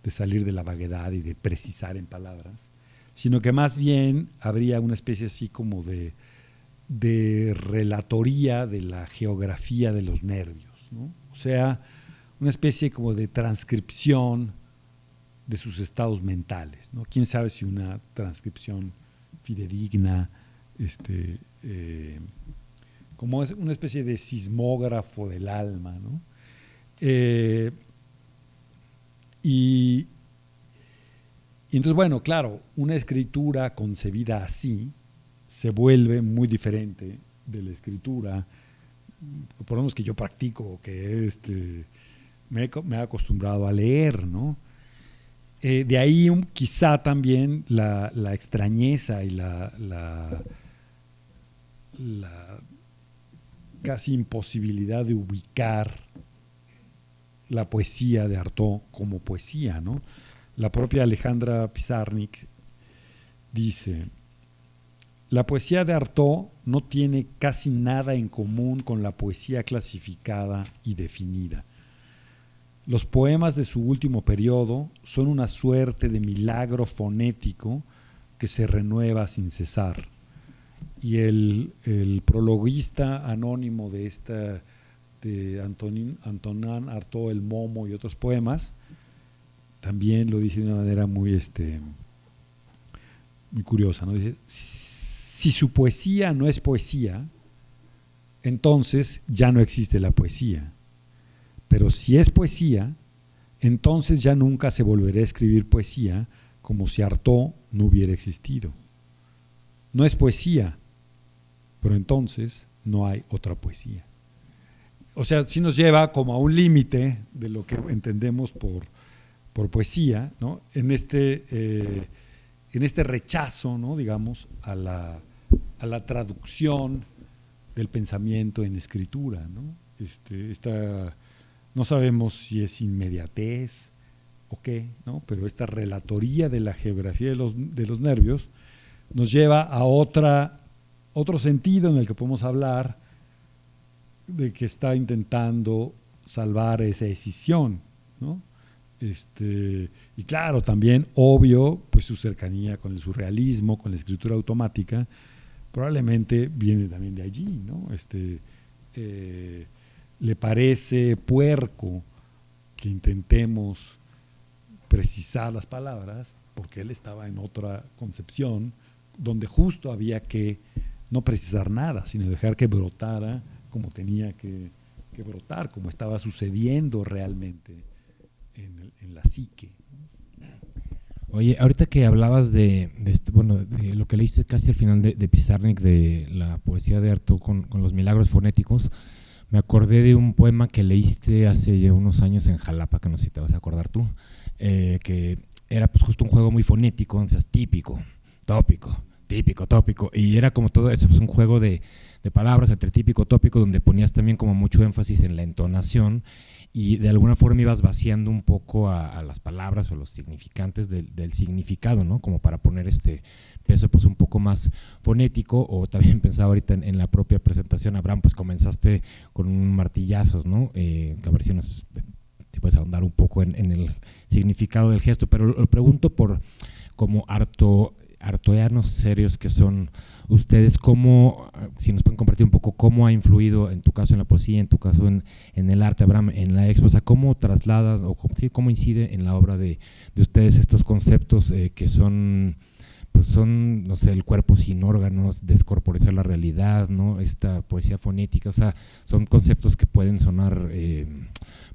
de salir de la vaguedad y de precisar en palabras, sino que más bien habría una especie así como de relatoría de la geografía de los nervios, ¿no? O sea, una especie como de transcripción de sus estados mentales, ¿no? Quién sabe si una transcripción fidedigna, como es una especie de sismógrafo del alma, ¿no? Y entonces, bueno, claro, una escritura concebida así se vuelve muy diferente de la escritura, por lo menos que yo practico, que me he acostumbrado a leer, ¿no? De ahí quizá también la extrañeza y la casi imposibilidad de ubicar la poesía de Artaud como poesía, ¿no? La propia Alejandra Pizarnik dice: la poesía de Artaud no tiene casi nada en común con la poesía clasificada y definida. Los poemas de su último periodo son una suerte de milagro fonético que se renueva sin cesar. Y el prologuista anónimo de Antonin Artaud, El Momo y otros poemas, también lo dice de una manera muy curiosa, ¿no? Dice: si su poesía no es poesía, entonces ya no existe la poesía. Pero si es poesía, entonces ya nunca se volverá a escribir poesía, como si Artaud no hubiera existido. No es poesía, pero entonces no hay otra poesía. O sea, sí nos lleva como a un límite de lo que entendemos por poesía, ¿no? En este rechazo, ¿no? Digamos, a la traducción del pensamiento en escritura, ¿no? No sabemos si es inmediatez o qué, ¿no? Pero esta relatoría de la geografía de los nervios nos lleva a otro sentido en el que podemos hablar de que está intentando salvar esa escisión, ¿no? Y claro, también obvio, pues su cercanía con el surrealismo, con la escritura automática, probablemente viene también de allí, ¿no? Le parece puerco que intentemos precisar las palabras, porque él estaba en otra concepción donde justo había que no precisar nada, sino dejar que brotara como tenía que brotar, como estaba sucediendo realmente en la psique. Oye, ahorita que hablabas de lo que leíste casi al final de Pizarnik, de la poesía de Artaud con los milagros fonéticos, me acordé de un poema que leíste hace unos años en Jalapa, que no sé si te vas a acordar tú, que era pues justo un juego muy fonético, entonces típico, tópico, típico, tópico, y era como todo eso, pues un juego de palabras entre típico, tópico, donde ponías también como mucho énfasis en la entonación y de alguna forma ibas vaciando un poco a las palabras o los significantes del significado, ¿no? Como para poner este peso pues un poco más fonético. O también pensaba ahorita en la propia presentación, Abraham, pues comenzaste con un martillazos, ¿no? Que a ver si puedes ahondar un poco en el significado del gesto, pero lo pregunto por como artoeanos serios que son ustedes, si nos pueden compartir un poco cómo ha influido en tu caso en la poesía, en tu caso en el arte, Abraham, en la expo, o sea, cómo trasladas o cómo incide en la obra de ustedes estos conceptos que son, no sé, el cuerpo sin órganos, descorporizar la realidad, ¿no? Esta poesía fonética, o sea, son conceptos que pueden sonar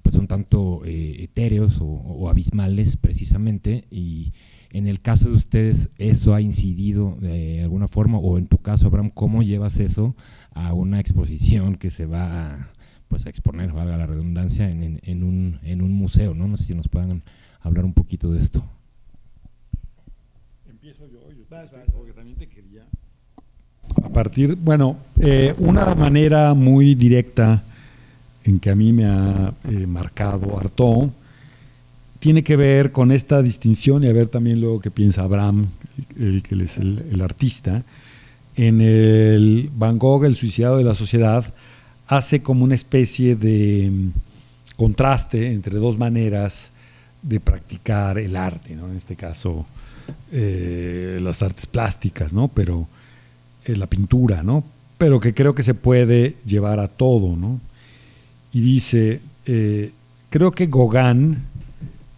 pues un tanto etéreos o abismales precisamente, y en el caso de ustedes, ¿eso ha incidido de alguna forma? O en tu caso, Abraham, ¿cómo llevas eso a una exposición que se va a exponer, valga la redundancia, en un museo, ¿no? No sé si nos puedan hablar un poquito de esto. Empiezo yo porque también te quería. A partir, una manera muy directa en que a mí me ha marcado Artaud tiene que ver con esta distinción, y a ver también luego qué piensa Abraham, que él es el artista. En el Van Gogh, El suicidado de la sociedad, hace como una especie de contraste entre dos maneras de practicar el arte, ¿no? En este caso, las artes plásticas, ¿no? Pero la pintura, ¿no? Pero que creo que se puede llevar a todo, ¿no? Y dice, creo que Gauguin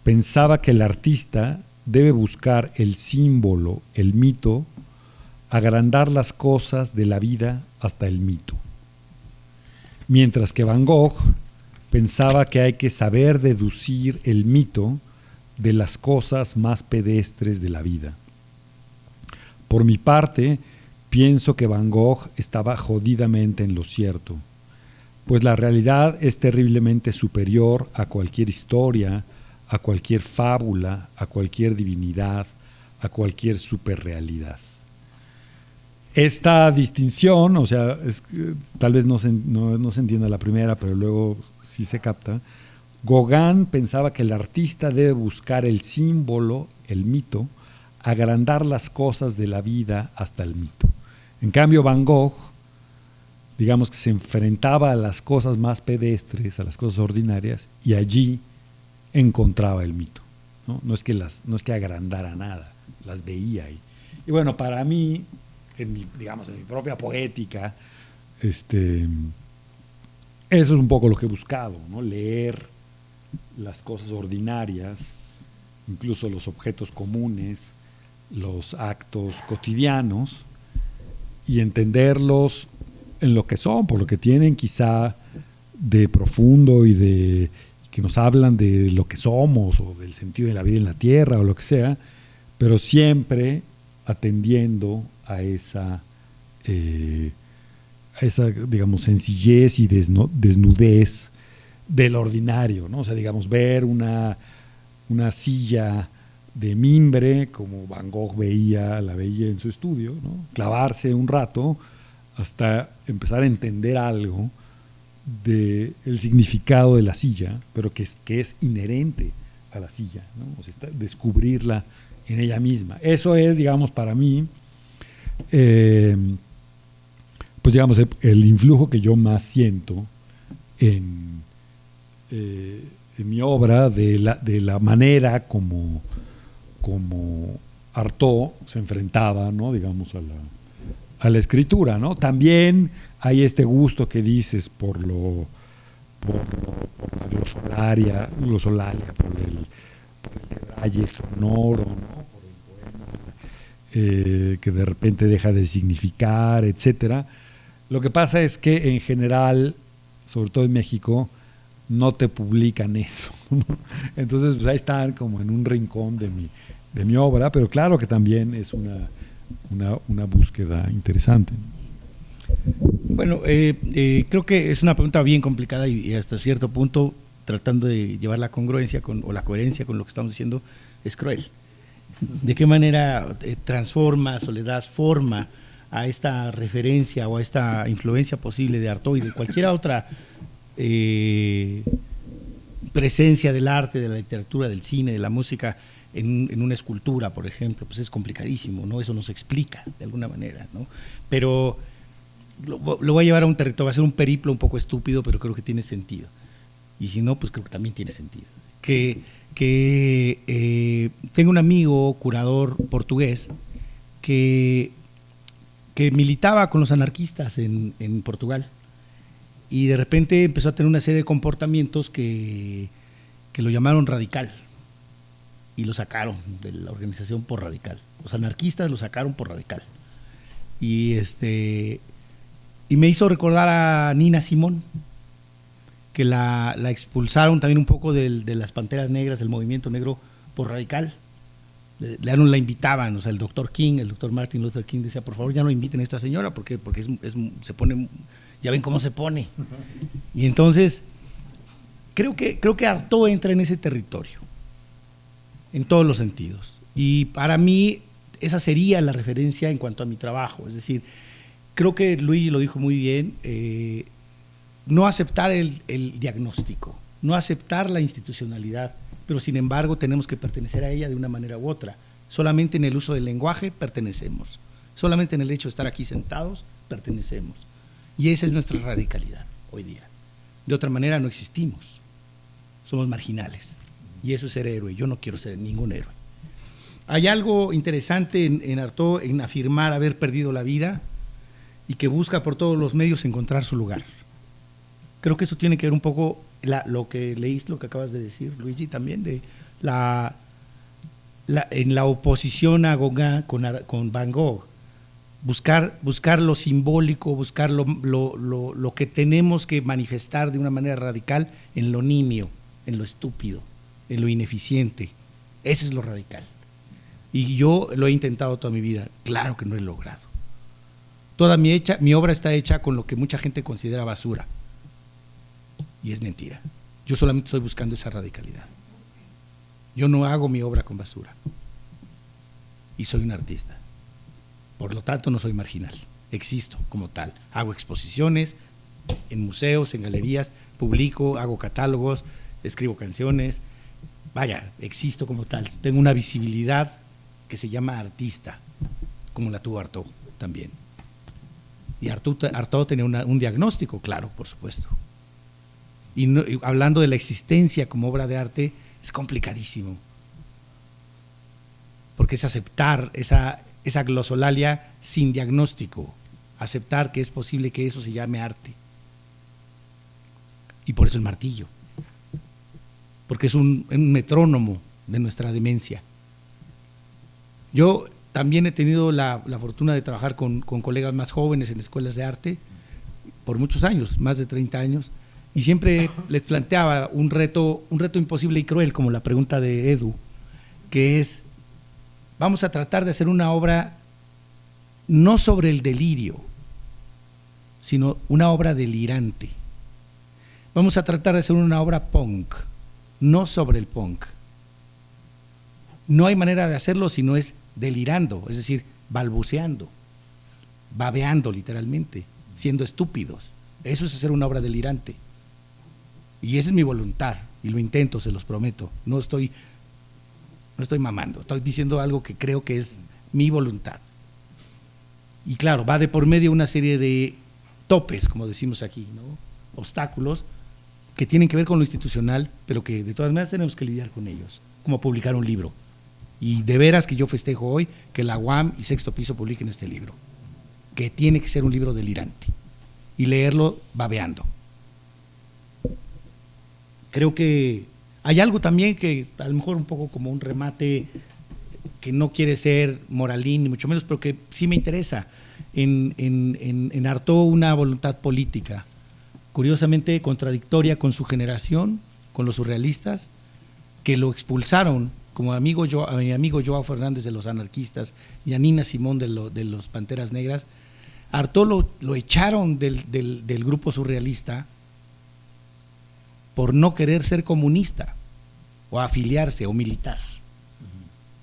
pensaba que el artista debe buscar el símbolo, el mito, agrandar las cosas de la vida hasta el mito. Mientras que Van Gogh pensaba que hay que saber deducir el mito de las cosas más pedestres de la vida. Por mi parte, pienso que Van Gogh estaba jodidamente en lo cierto, pues la realidad es terriblemente superior a cualquier historia, a cualquier fábula, a cualquier divinidad, a cualquier superrealidad. Esta distinción, o sea, tal vez no se entienda la primera, pero luego sí se capta. Gauguin pensaba que el artista debe buscar el símbolo, el mito, agrandar las cosas de la vida hasta el mito. En cambio, Van Gogh, digamos que se enfrentaba a las cosas más pedestres, a las cosas ordinarias, y allí encontraba el mito, ¿no? No es que agrandara nada, las veía. Y bueno, para mí, en mi propia poética, eso es un poco lo que he buscado, ¿no? Leer las cosas ordinarias, incluso los objetos comunes, los actos cotidianos, y entenderlos en lo que son, por lo que tienen quizá de profundo y de que nos hablan de lo que somos o del sentido de la vida en la tierra o lo que sea, pero siempre atendiendo a esa digamos, sencillez y desnudez del ordinario, ¿no? O sea, digamos, ver una silla de mimbre, como Van Gogh la veía en su estudio, ¿no? Clavarse un rato hasta empezar a entender algo del significado de la silla, pero que es inherente a la silla, ¿no? O sea, descubrirla en ella misma. Eso es, digamos, para mí, pues digamos, el influjo que yo más siento en mi obra, de la manera como Artaud se enfrentaba, ¿no? Digamos, a la escritura, ¿no? También hay este gusto que dices por la glosolalia, por el detalle sonoro, ¿no? Por el poema que de repente deja de significar, etcétera. Lo que pasa es que en general, sobre todo en México, no te publican eso, ¿no? Entonces, pues ahí están como en un rincón de mi obra, pero claro que también es una búsqueda interesante. Bueno, creo que es una pregunta bien complicada y hasta cierto punto, tratando de llevar la congruencia o la coherencia con lo que estamos diciendo, es cruel. ¿De qué manera transformas o le das forma a esta referencia o a esta influencia posible de Artaud y de cualquier otra presencia del arte, de la literatura, del cine, de la música en una escultura, por ejemplo? Pues es complicadísimo, ¿no? Eso nos explica de alguna manera, ¿no? Pero lo voy a llevar a un territorio, va a ser un periplo un poco estúpido, pero creo que tiene sentido. Y si no, pues creo que también tiene sentido. Tengo un amigo, curador portugués, que militaba con los anarquistas en Portugal, y de repente empezó a tener una serie de comportamientos que lo llamaron radical, y lo sacaron de la organización por radical. Los anarquistas lo sacaron por radical. Y me hizo recordar a Nina Simone, que la expulsaron también un poco de las Panteras Negras, del movimiento negro, por radical. Ya no la invitaban, o sea, el doctor King, el doctor Martin Luther King decía, por favor ya no inviten a esta señora porque se pone, ya ven cómo se pone. Y entonces creo que Artaud entra en ese territorio en todos los sentidos, y para mí esa sería la referencia en cuanto a mi trabajo. Es decir, creo que Luigi lo dijo muy bien, no aceptar el diagnóstico, no aceptar la institucionalidad, pero sin embargo tenemos que pertenecer a ella de una manera u otra. Solamente en el uso del lenguaje pertenecemos, solamente en el hecho de estar aquí sentados pertenecemos, y esa es nuestra radicalidad hoy día. De otra manera no existimos, somos marginales, y eso es ser héroe. Yo no quiero ser ningún héroe. Hay algo interesante en Artaud en afirmar haber perdido la vida y que busca por todos los medios encontrar su lugar. Creo que eso tiene que ver un poco lo que leíste, lo que acabas de decir, Luigi, también de en la oposición a Gauguin con Van Gogh, buscar lo simbólico, buscar lo que tenemos que manifestar de una manera radical en lo nimio, en lo estúpido, en lo ineficiente. Ese es lo radical. Y yo lo he intentado toda mi vida, claro que no he logrado. Toda mi obra está hecha con lo que mucha gente considera basura, y es mentira. Yo solamente estoy buscando esa radicalidad. Yo no hago mi obra con basura, y soy un artista. Por lo tanto, no soy marginal, existo como tal. Hago exposiciones en museos, en galerías, publico, hago catálogos, escribo canciones. Vaya, existo como tal. Tengo una visibilidad que se llama artista, como la tuvo Artaud también. Y Artaud tenía un diagnóstico, claro, por supuesto. Y hablando de la existencia como obra de arte, es complicadísimo, porque es aceptar esa glosolalia sin diagnóstico, aceptar que es posible que eso se llame arte. Y por eso el martillo, porque es un metrónomo de nuestra demencia. Yo también he tenido la fortuna de trabajar con colegas más jóvenes en escuelas de arte por muchos años, más de 30 años, y siempre les planteaba un reto imposible y cruel, como la pregunta de Edu, que es: vamos a tratar de hacer una obra no sobre el delirio, sino una obra delirante. Vamos a tratar de hacer una obra punk, no sobre el punk. No hay manera de hacerlo si no es delirando, es decir, balbuceando, babeando literalmente, siendo estúpidos. Eso es hacer una obra delirante. Y esa es mi voluntad, y lo intento, se los prometo. No estoy mamando, estoy diciendo algo que creo que es mi voluntad. Y claro, va de por medio una serie de topes, como decimos aquí, ¿no? Obstáculos que tienen que ver con lo institucional, pero que de todas maneras tenemos que lidiar con ellos, como publicar un libro. Y de veras que yo festejo hoy que la UAM y Sexto Piso publiquen este libro, que tiene que ser un libro delirante, y leerlo babeando. Creo que hay algo también que a lo mejor un poco como un remate, que no quiere ser moralín ni mucho menos, pero que sí me interesa en Artaud, una voluntad política curiosamente contradictoria con su generación, con los surrealistas, que lo expulsaron, como a mi amigo Joao Fernández de los anarquistas y a Nina Simón de los Panteras Negras. Artaud lo echaron del grupo surrealista por no querer ser comunista o afiliarse o militar.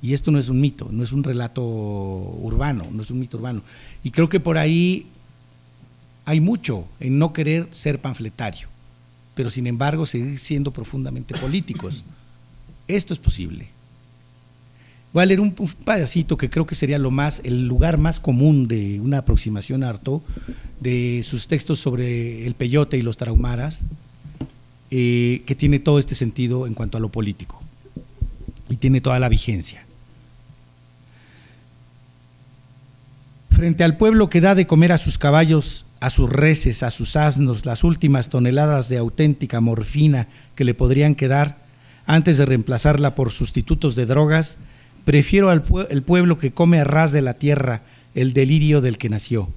Y esto no es un mito, no es un relato urbano, no es un mito urbano. Y creo que por ahí hay mucho en no querer ser panfletario, pero sin embargo seguir siendo profundamente políticos. Esto es posible. Voy a leer un pedacito que creo que sería el lugar más común de una aproximación a Artaud, de sus textos sobre el peyote y los tarahumaras, que tiene todo este sentido en cuanto a lo político y tiene toda la vigencia. Frente al pueblo que da de comer a sus caballos, a sus reses, a sus asnos, las últimas toneladas de auténtica morfina que le podrían quedar antes de reemplazarla por sustitutos de drogas, prefiero el pueblo que come a ras de la tierra el delirio del que nació.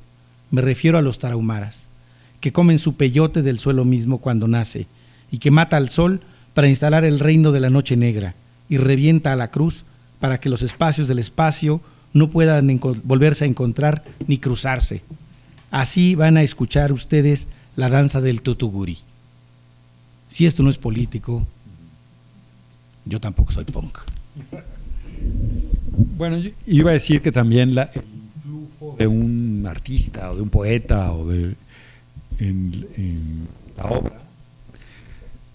Me refiero a los tarahumaras, que comen su peyote del suelo mismo cuando nace, y que mata al sol para instalar el reino de la noche negra y revienta a la cruz para que los espacios del espacio no puedan volverse a encontrar ni cruzarse. Así van a escuchar ustedes la danza del tutuguri. Si esto no es político, yo tampoco soy punk. Bueno, yo iba a decir que también el influjo de un artista o de un poeta o en la obra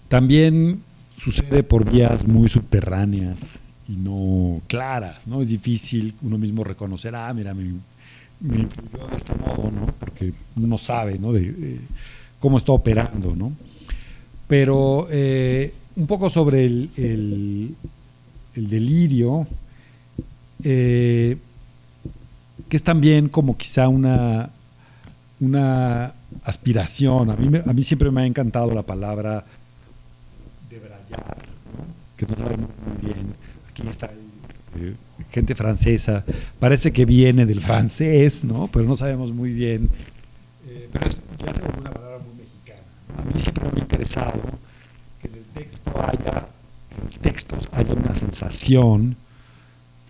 también sucede por vías muy subterráneas y no claras, ¿no? Es difícil uno mismo reconocer, mira, me influyó de este modo, ¿no? Porque uno no sabe, ¿no? de cómo está operando, ¿no? Pero un poco sobre el delirio, que es también como quizá una aspiración. A mí siempre me ha encantado la palabra debrayar, ¿no? Que no sabemos muy bien. Aquí está gente francesa, parece que viene del francés, ¿no? Pero no sabemos muy bien. Pero ya se vuelve una palabra muy mexicana, ¿no? A mí siempre me ha interesado que en los textos haya una sensación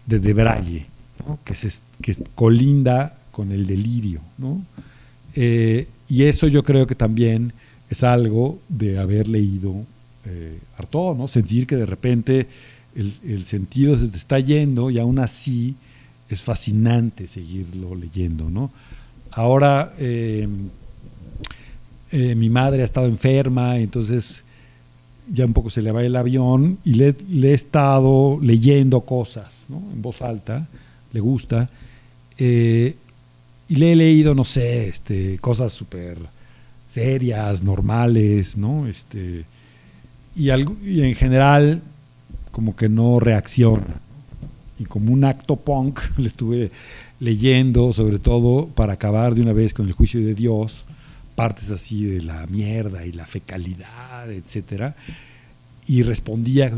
de debraye, ¿no? que colinda con el delirio, ¿no? Y eso yo creo que también es algo de haber leído Artaud, ¿no? Sentir que de repente el sentido se te está yendo y aún así es fascinante seguirlo leyendo, ¿no? Ahora mi madre ha estado enferma, entonces ya un poco se le va el avión y le he estado leyendo cosas, ¿no? En voz alta, le gusta, y le he leído, no sé, cosas súper serias, normales, ¿no? Y en general como que no reacciona, ¿no? Y como un acto punk le estuve leyendo, sobre todo para acabar de una vez con el juicio de Dios, partes así de la mierda y la fecalidad, etcétera, y respondía,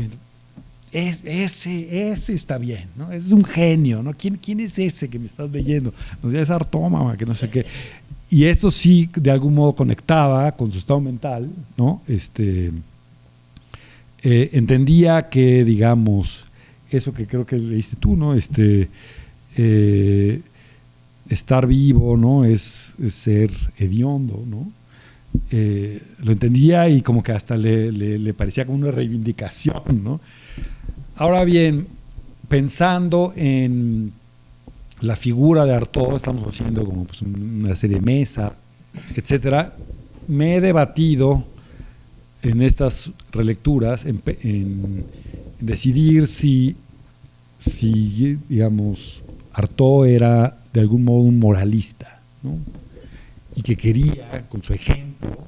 ese está bien, ¿no? Es un genio, ¿no? ¿Quién es ese que me estás leyendo? No, es Artaud, mamá, que no sé qué. Y esto sí, de algún modo conectaba con su estado mental, ¿no? Entendía que, digamos, eso que creo que leíste tú, ¿no? Estar vivo, ¿no? Es ser hediondo, ¿no? Lo entendía y como que hasta le parecía como una reivindicación, ¿no? Ahora bien, pensando en la figura de Artaud, estamos haciendo como pues una serie de mesa, etcétera, me he debatido en estas relecturas en decidir si digamos Artaud era de algún modo un moralista, ¿no? Y que quería, con su ejemplo,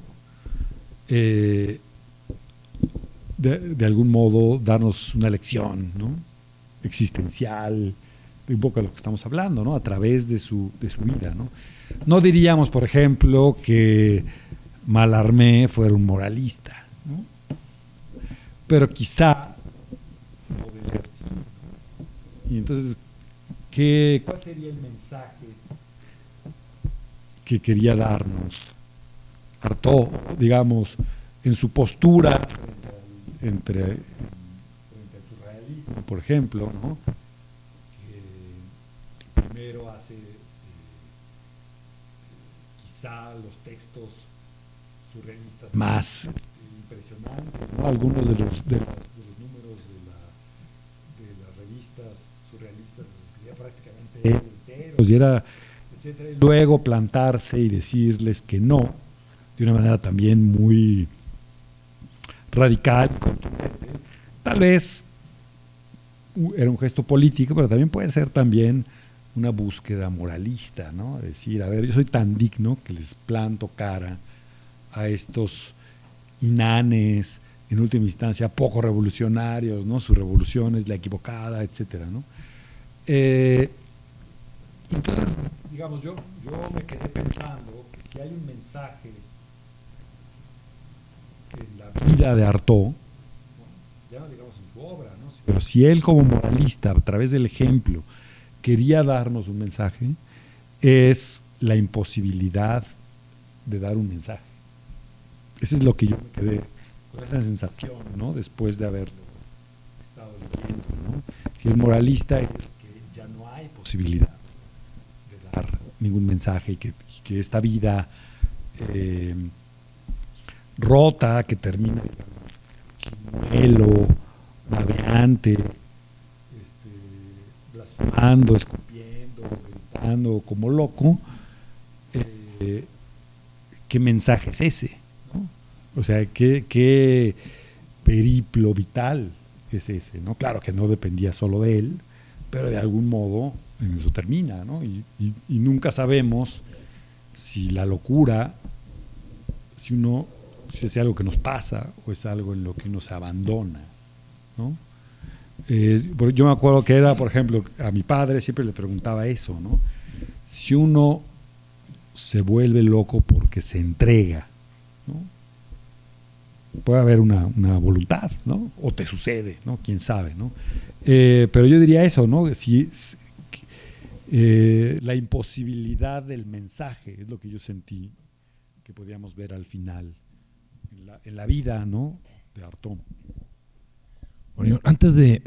de algún modo darnos una lección, ¿no? Existencial, de un poco de lo que estamos hablando, ¿no? A través de su vida, ¿no? No diríamos, por ejemplo, que Mallarmé fuera un moralista, ¿no? Pero quizá poder, ¿sí? Y entonces, ¿cuál sería el mensaje que quería darnos Artaud, digamos, en su postura frente al surrealismo, por ejemplo, ¿no? Que primero hace quizá los textos surrealistas más impresionantes, ¿no? Algunos de los números de las revistas surrealistas los escribía prácticamente enteros y era, etcétera, y luego plantarse y decirles que no, de una manera también muy radical, contundente. Tal vez era un gesto político, pero también puede ser también una búsqueda moralista, ¿no? Decir, a ver, yo soy tan digno que les planto cara a estos inanes, en última instancia poco revolucionarios, ¿no? Su revolución es la equivocada, etcétera, ¿no? Entonces, digamos, yo me quedé pensando que si hay un mensaje en la vida de Artaud, ya no digamos en su obra, ¿no? Pero si él como moralista, a través del ejemplo, quería darnos un mensaje, es la imposibilidad de dar un mensaje. Eso es lo que yo me quedé con esa sensación, ¿no? Después de haberlo estado leyendo, ¿no? Si el moralista es que ya no hay posibilidad de dar ningún mensaje y que esta vida rota, que termina chimuelo, babeante, blasfemando, escupiendo, gritando como loco, ¿qué mensaje es ese? ¿No? O sea, ¿qué periplo vital es ese? ¿No? Claro que no dependía solo de él, pero de algún modo en eso termina, ¿no? Y nunca sabemos si la locura, si es algo que nos pasa o es algo en lo que uno se abandona, ¿no? Yo me acuerdo que era, por ejemplo, a mi padre siempre le preguntaba eso, ¿no? Si uno se vuelve loco porque se entrega, ¿no? Puede haber una voluntad, ¿no? O te sucede, ¿no? Quién sabe, ¿no? Pero yo diría eso, ¿no? La imposibilidad del mensaje es lo que yo sentí que podíamos ver al final en la vida, ¿no? De Artaud. Bueno, antes de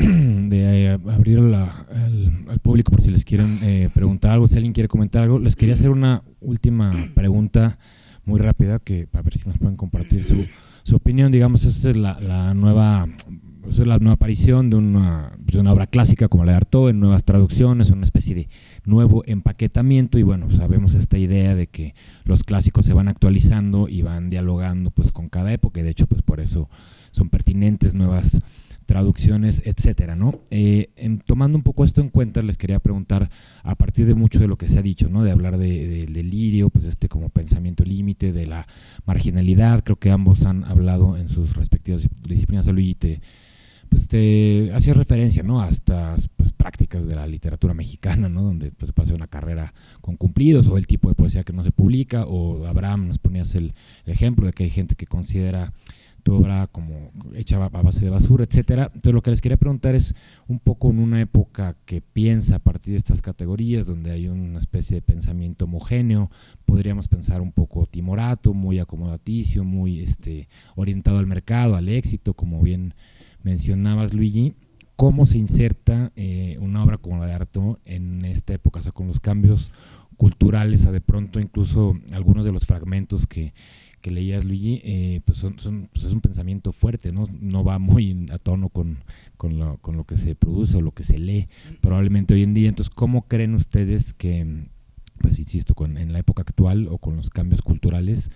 abrir al público por si les quieren preguntar algo, si alguien quiere comentar algo, les quería hacer una última pregunta muy rápida, que a ver si nos pueden compartir su opinión. Digamos, esta es la nueva aparición de una obra clásica como la de Artaud en nuevas traducciones, una especie de nuevo empaquetamiento, y bueno, sabemos esta idea de que los clásicos se van actualizando y van dialogando pues con cada época, y de hecho pues por eso son pertinentes nuevas traducciones, etcétera, ¿no? Tomando un poco esto en cuenta, les quería preguntar, a partir de mucho de lo que se ha dicho, ¿no? De hablar del delirio, pues como pensamiento límite, de la marginalidad, creo que ambos han hablado en sus respectivas disciplinas. Luis, te hacía referencia, ¿no? Hasta pues prácticas de la literatura mexicana, ¿no? Donde pues, se puede hacer una carrera con cumplidos, o el tipo de poesía que no se publica, o Abraham, nos ponías el ejemplo de que hay gente que considera tu obra como hecha a base de basura, etcétera. Entonces lo que les quería preguntar es un poco en una época que piensa a partir de estas categorías, donde hay una especie de pensamiento homogéneo, podríamos pensar un poco timorato, muy acomodaticio, muy orientado al mercado, al éxito, como bien mencionabas, Luigi. ¿Cómo se inserta una obra como la de Artaud en esta época? O sea, con los cambios culturales, de pronto incluso algunos de los fragmentos que leías, Luigi, pues es un pensamiento fuerte, no va muy a tono con lo que se produce o lo que se lee probablemente hoy en día. Entonces, ¿cómo creen ustedes que, pues insisto, en la época actual o con los cambios culturales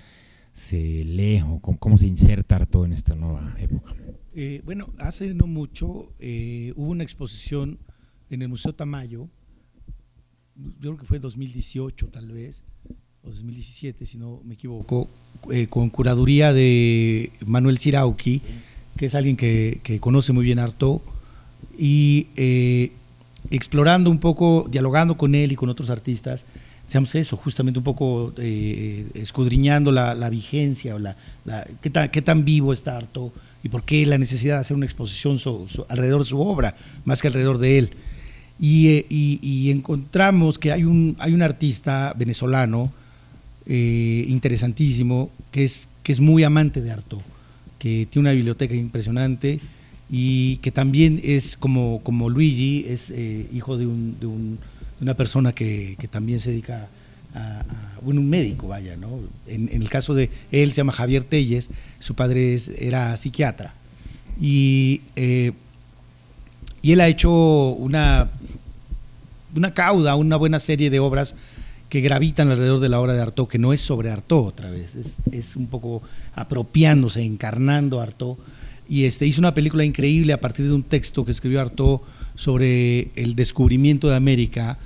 se lee, o cómo se inserta Artaud en esta nueva época? Bueno, hace no mucho hubo una exposición en el Museo Tamayo, yo creo que fue 2018 tal vez, o 2017 si no me equivoco, con curaduría de Manuel Sirauqui, que es alguien que conoce muy bien Artaud, y explorando un poco, dialogando con él y con otros artistas, digamos eso, justamente un poco escudriñando la vigencia, o qué tan vivo está Artaud y por qué la necesidad de hacer una exposición alrededor de su obra, más que alrededor de él. Y encontramos que hay un artista venezolano interesantísimo, que es muy amante de Artaud, que tiene una biblioteca impresionante y que también es como Luigi, es hijo de una persona que también se dedica un médico, vaya, ¿no? En el caso de él se llama Javier Telles, su padre era psiquiatra, y él ha hecho una buena serie de obras que gravitan alrededor de la obra de Artaud, que no es sobre Artaud otra vez, es un poco apropiándose, encarnando a Artaud, y hizo una película increíble a partir de un texto que escribió Artaud sobre el descubrimiento de América,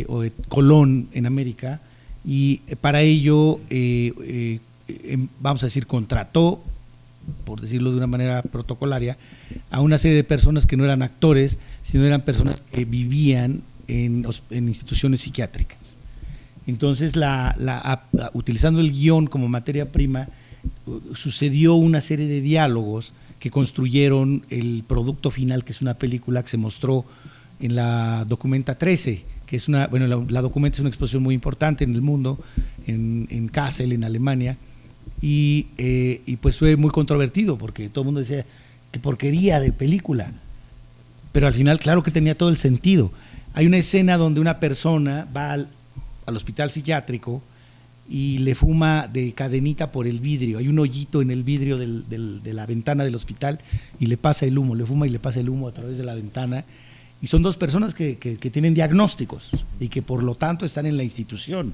o de Colón en América, y para ello, vamos a decir, contrató, por decirlo de una manera protocolaria, a una serie de personas que no eran actores, sino eran personas que vivían en instituciones psiquiátricas. Entonces, utilizando el guión como materia prima, sucedió una serie de diálogos que construyeron el producto final, que es una película que se mostró en la Documenta 13, que es la Documenta es una exposición muy importante en el mundo, en Kassel, en Alemania, y pues fue muy controvertido porque todo el mundo decía, qué porquería de película. Pero al final, claro que tenía todo el sentido. Hay una escena donde una persona va al hospital psiquiátrico y le fuma de cadenita por el vidrio. Hay un hoyito en el vidrio de la ventana del hospital y le pasa el humo, le fuma y le pasa el humo a través de la ventana. Y son dos personas que tienen diagnósticos y que por lo tanto están en la institución,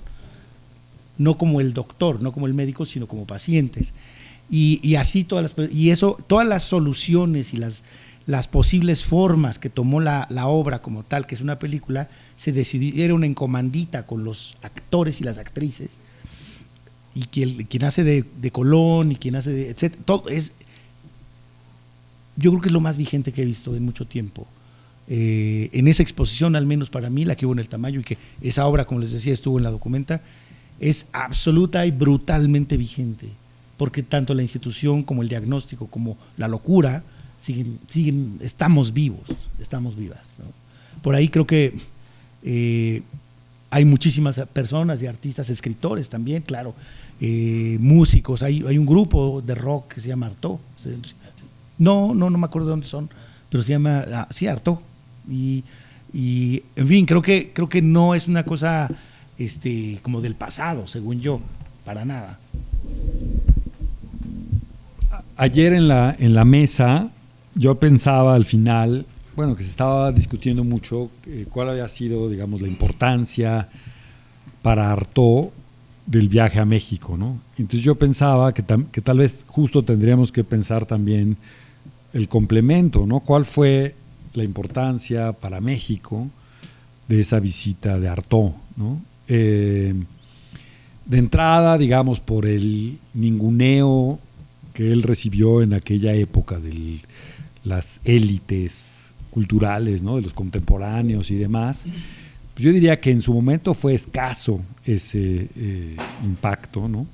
no como el doctor, no como el médico, sino como pacientes. Y así todas las soluciones y las posibles formas que tomó la obra como tal, que es una película, se decidieron en comandita con los actores y las actrices, y quien hace de Colón y quien hace de etcétera, todo es, yo creo que es lo más vigente que he visto en mucho tiempo. En esa exposición, al menos para mí, la que hubo en el Tamayo, y que esa obra, como les decía, estuvo en la documenta, es absoluta y brutalmente vigente, porque tanto la institución como el diagnóstico como la locura siguen, estamos vivas, ¿no? Por ahí creo que hay muchísimas personas y artistas, escritores también, claro, músicos, hay un grupo de rock que se llama Artaud, no me acuerdo de dónde son, pero se llama, Artaud, y en fin, creo que no es una cosa como del pasado, según yo, para nada. Ayer en la mesa yo pensaba al final, bueno, que se estaba discutiendo mucho cuál había sido, digamos, la importancia para Artaud del viaje a México, ¿no? Entonces yo pensaba que tal vez justo tendríamos que pensar también el complemento, ¿no? ¿Cuál fue la importancia para México de esa visita de Artaud, ¿no? De entrada, digamos, por el ninguneo que él recibió en aquella época de las élites culturales, ¿no? De los contemporáneos y demás, pues yo diría que en su momento fue escaso ese impacto, ¿no?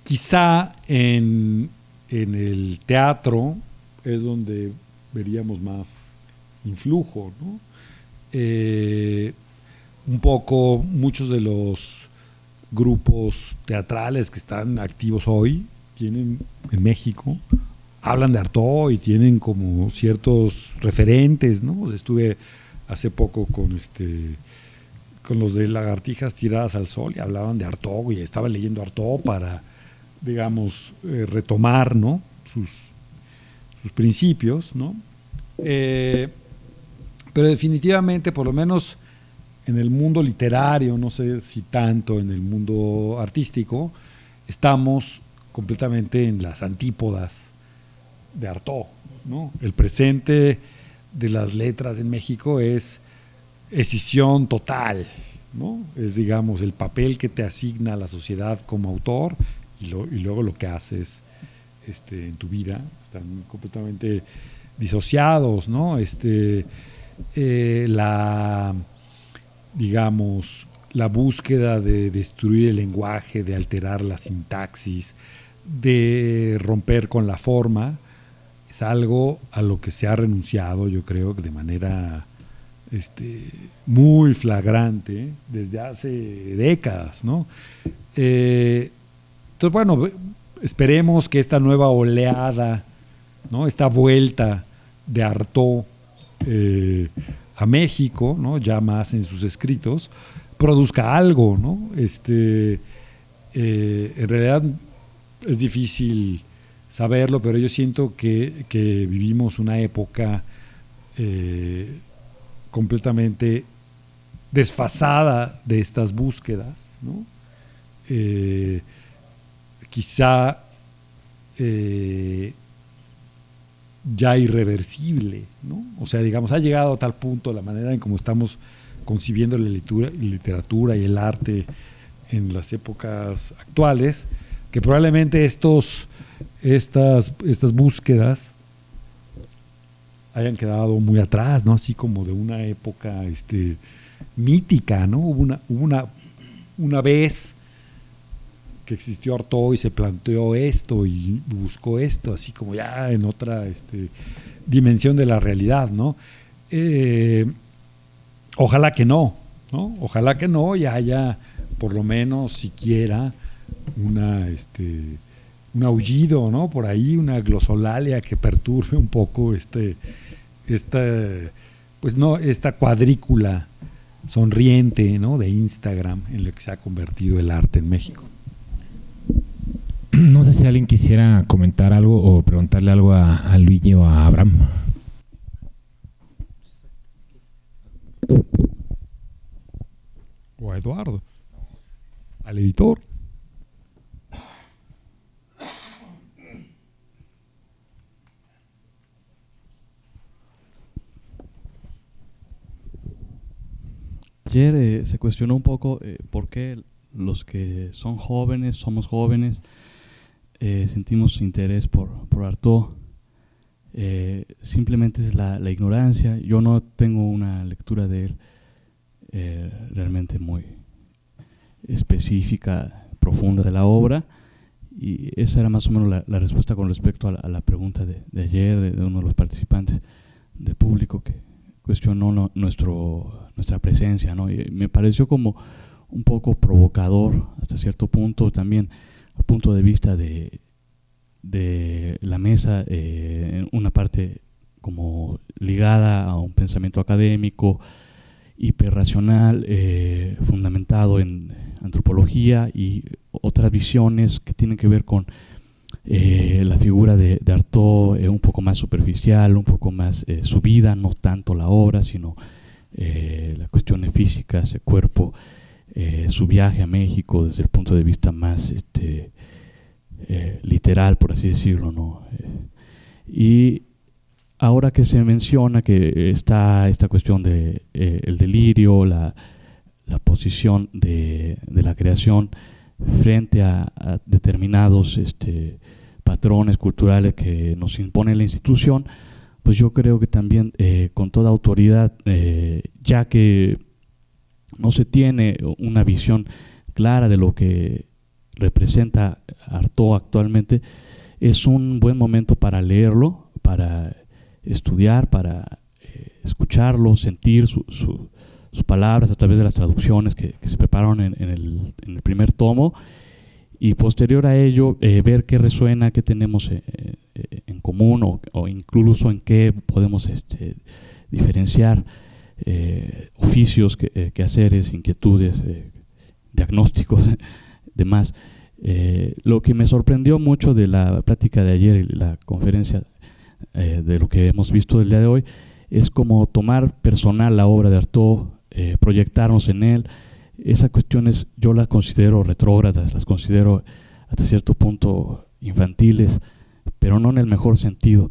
Quizá en el teatro es donde veríamos más influjo, ¿no? Un poco muchos de los grupos teatrales que están activos hoy tienen en México, hablan de Artaud y tienen como ciertos referentes, ¿no? Estuve hace poco con los de Lagartijas Tiradas al Sol y hablaban de Artaud y estaban leyendo Artaud para, digamos, retomar, ¿no? sus principios, ¿no? Pero definitivamente, por lo menos en el mundo literario, no sé si tanto en el mundo artístico, estamos completamente en las antípodas de Artaud, ¿no? El presente de las letras en México es escisión total, ¿no? Es, digamos, el papel que te asigna la sociedad como autor y luego lo que haces en tu vida. Están completamente disociados, ¿no? Digamos, la búsqueda de destruir el lenguaje, de alterar la sintaxis, de romper con la forma, es algo a lo que se ha renunciado, yo creo, de manera muy flagrante desde hace décadas, ¿no? Entonces, bueno, esperemos que esta nueva oleada, ¿no? Esta vuelta de Artaud a México, ¿no? Ya más en sus escritos, produzca algo, ¿no? En realidad es difícil saberlo, pero yo siento que vivimos una época completamente desfasada de estas búsquedas, ¿no? Quizá ya irreversible, ¿no? O sea, digamos, ha llegado a tal punto la manera en cómo estamos concibiendo la literatura y el arte en las épocas actuales, que probablemente estas búsquedas hayan quedado muy atrás, ¿no? Así como de una época mítica, ¿no? Hubo una vez que existió Artaud y se planteó esto y buscó esto, así como ya en otra dimensión de la realidad, ¿no? Ojalá que no, ¿no? Ojalá que no y haya por lo menos siquiera un aullido, ¿no? Por ahí, una glosolalia que perturbe un poco esta cuadrícula sonriente, ¿no? De Instagram, en lo que se ha convertido el arte en México. No sé si alguien quisiera comentar algo o preguntarle algo a Luigi o a Abraham. O a Eduardo, al editor. Ayer se cuestionó un poco por qué los que son jóvenes, somos jóvenes, sentimos interés por Artaud. Simplemente es la ignorancia. Yo no tengo una lectura de él realmente muy específica, profunda de la obra, y esa era más o menos la respuesta con respecto a la pregunta de ayer de uno de los participantes del público que cuestionó nuestra presencia, ¿no? Y me pareció como un poco provocador hasta cierto punto también, a punto de vista de la mesa, en una parte como ligada a un pensamiento académico, hiperracional, fundamentado en antropología, y otras visiones que tienen que ver con la figura de Artaud, un poco más superficial, un poco más su vida, no tanto la obra, sino las cuestiones físicas, ese cuerpo, su viaje a México desde el punto de vista más literal, por así decirlo, ¿no? Y ahora que se menciona que está esta cuestión de el delirio, la posición de la creación frente a determinados patrones culturales que nos impone la institución, pues yo creo que también con toda autoridad, ya que no se tiene una visión clara de lo que representa Artaud actualmente, es un buen momento para leerlo, para estudiar, para escucharlo, sentir sus palabras a través de las traducciones que se prepararon en el primer tomo, y posterior a ello ver qué resuena, qué tenemos en común, o incluso en qué podemos diferenciar oficios, quehaceres, inquietudes, diagnósticos, demás. Lo que me sorprendió mucho de la plática de ayer y la conferencia, de lo que hemos visto el día de hoy, es como tomar personal la obra de Artaud, proyectarnos en él. Esas cuestiones yo las considero retrógradas, las considero hasta cierto punto infantiles, pero no en el mejor sentido.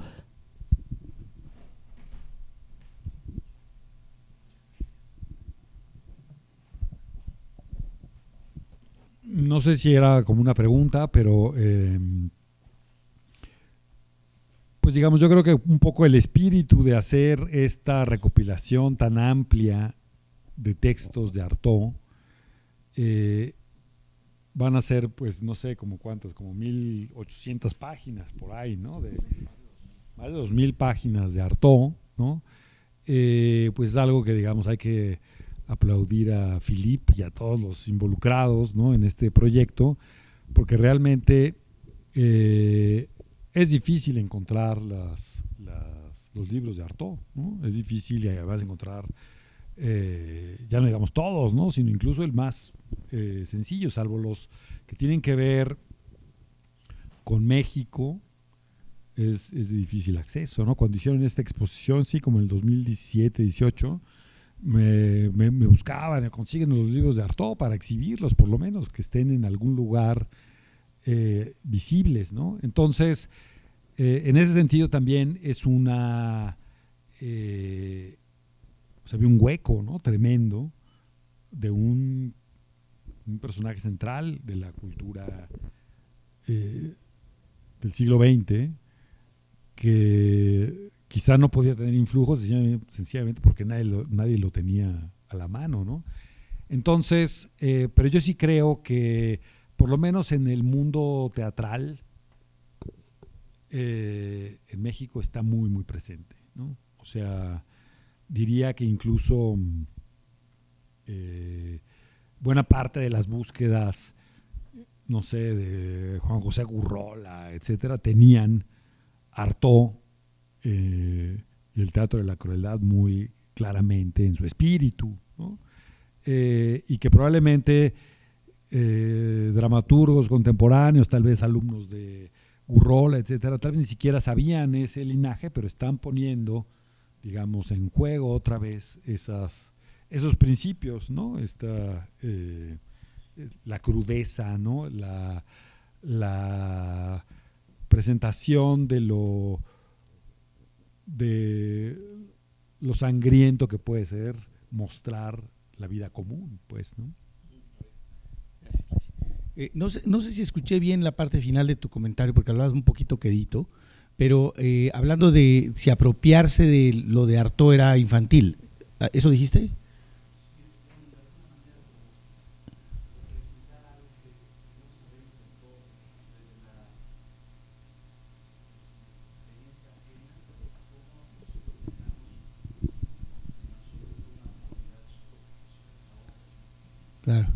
No sé si era como una pregunta, pero pues digamos, yo creo que un poco el espíritu de hacer esta recopilación tan amplia de textos de Artaud, van a ser, pues no sé, como cuántas, como 1800 páginas por ahí, ¿no? Más de 2000 páginas de Artaud, ¿no? Pues es algo que, digamos, hay que aplaudir a Philippe y a todos los involucrados, ¿no? En este proyecto, porque realmente es difícil encontrar los libros de Artaud, ¿no? Es difícil, y además encontrar ya no digamos todos, ¿no? Sino incluso el más sencillo, salvo los que tienen que ver con México, es de difícil acceso, ¿no? Cuando hicieron esta exposición, sí, como en el 2017-18, me buscaban, consiguen los libros de Artaud para exhibirlos, por lo menos, que estén en algún lugar visibles, ¿no? Entonces, en ese sentido también es una... había un hueco, ¿no? Tremendo de un personaje central de la cultura del siglo XX, que quizá no podía tener influjo sencillamente porque nadie lo tenía a la mano, ¿no? Entonces, pero yo sí creo que por lo menos en el mundo teatral en México está muy, muy presente, ¿no? O sea, diría que incluso buena parte de las búsquedas no sé, de Juan José Gurrola, etcétera, tenían Artaud y el teatro de la crueldad muy claramente en su espíritu, ¿no? Y que probablemente dramaturgos contemporáneos, tal vez alumnos de Gurrola, etcétera, tal vez ni siquiera sabían ese linaje, pero están poniendo, digamos, en juego otra vez esos principios, ¿no? La crudeza, ¿no? La presentación de lo sangriento que puede ser mostrar la vida común, pues, ¿no? No sé si escuché bien la parte final de tu comentario, porque hablabas un poquito quedito, pero hablando de si apropiarse de lo de Artaud era infantil, ¿eso dijiste? Claro.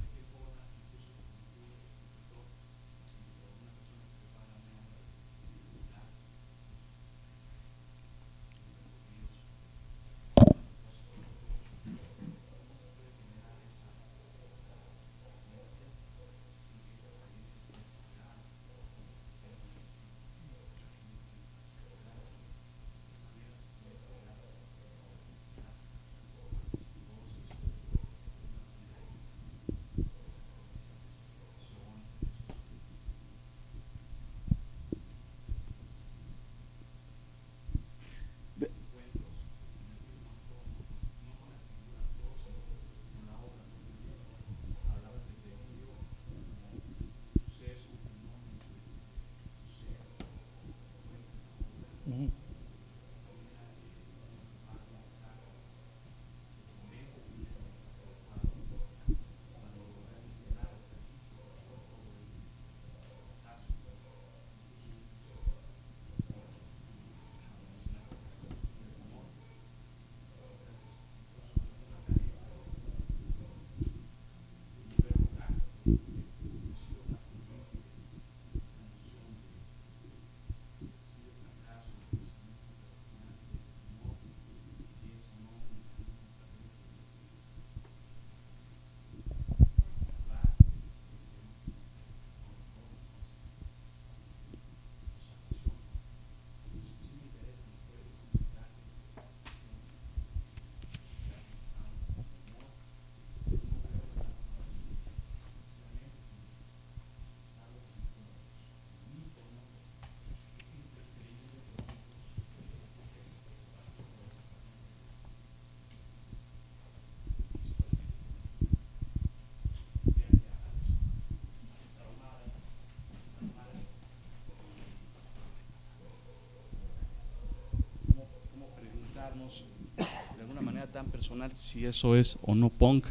De alguna manera tan personal si eso es o no punk.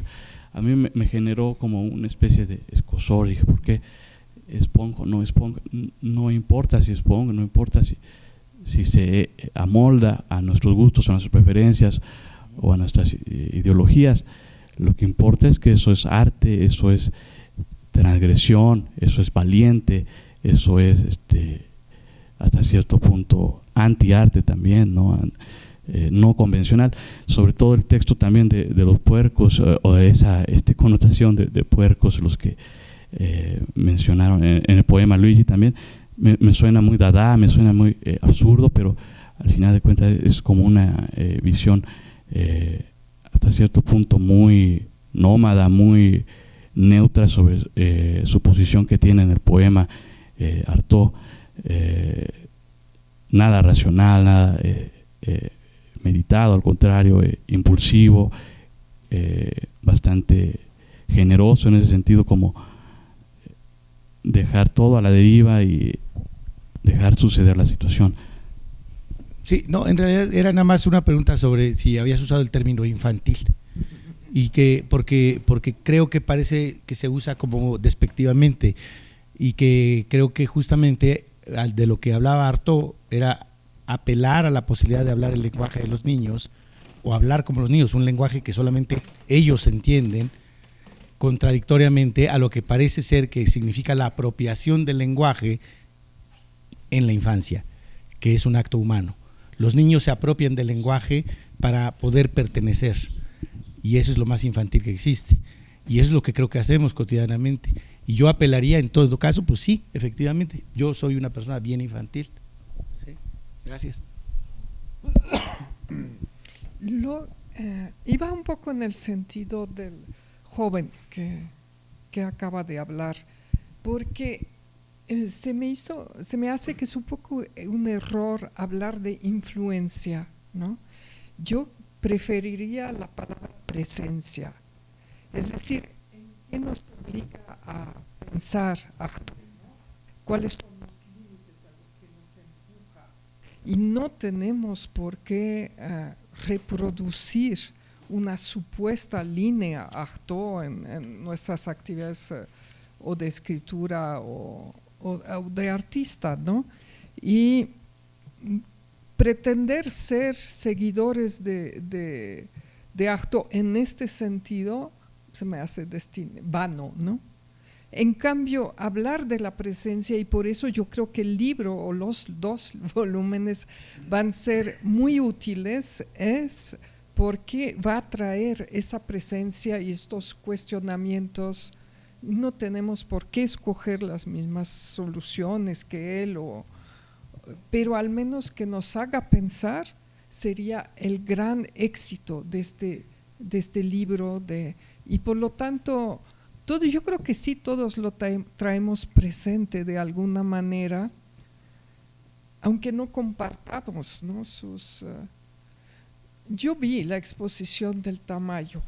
A mí me generó como una especie de escozor. Dije, ¿por qué es punk o no es punk? No importa si es punk, no importa si se amolda a nuestros gustos, a nuestras preferencias o a nuestras ideologías. Lo que importa es que eso es arte, eso es transgresión, eso es valiente, eso es hasta cierto punto anti-arte también, ¿no? No convencional, sobre todo el texto también de los puercos, o de esa connotación de puercos, los que mencionaron en el poema Luigi también, me suena muy dada, me suena muy absurdo, pero al final de cuentas es como una visión hasta cierto punto muy nómada, muy neutra sobre su posición que tiene en el poema Artaud, nada racional, nada meditado, al contrario, impulsivo, bastante generoso en ese sentido, como dejar todo a la deriva y dejar suceder la situación. Sí, no, en realidad era nada más una pregunta sobre si habías usado el término infantil, y que porque creo que parece que se usa como despectivamente, y que creo que justamente de lo que hablaba Artaud era apelar a la posibilidad de hablar el lenguaje de los niños, o hablar como los niños, un lenguaje que solamente ellos entienden, contradictoriamente a lo que parece ser que significa la apropiación del lenguaje en la infancia, que es un acto humano. Los niños se apropian del lenguaje para poder pertenecer, y eso es lo más infantil que existe, y eso es lo que creo que hacemos cotidianamente. Y yo apelaría en todo caso, pues sí, efectivamente, yo soy una persona bien infantil. ¿Sí? Gracias. Iba un poco en el sentido del joven que acaba de hablar, porque se me hace que es un poco un error hablar de influencia, ¿no? Yo preferiría la palabra presencia, es decir, ¿en qué nos obliga a pensar, a actuar? ¿Cuáles son los límites a los que nos empuja? Y no tenemos por qué reproducir una supuesta línea acto en nuestras actividades o de escritura o de artista, ¿no? Y pretender ser seguidores de acto en este sentido se me hace vano, ¿no? En cambio, hablar de la presencia, y por eso yo creo que el libro o los 2 volúmenes van a ser muy útiles, es porque va a traer esa presencia y estos cuestionamientos. No tenemos por qué escoger las mismas soluciones que él, pero al menos que nos haga pensar sería el gran éxito de este libro, y por lo tanto yo creo que sí, todos lo traemos presente de alguna manera, aunque no compartamos, ¿no? Yo vi la exposición del Tamayo,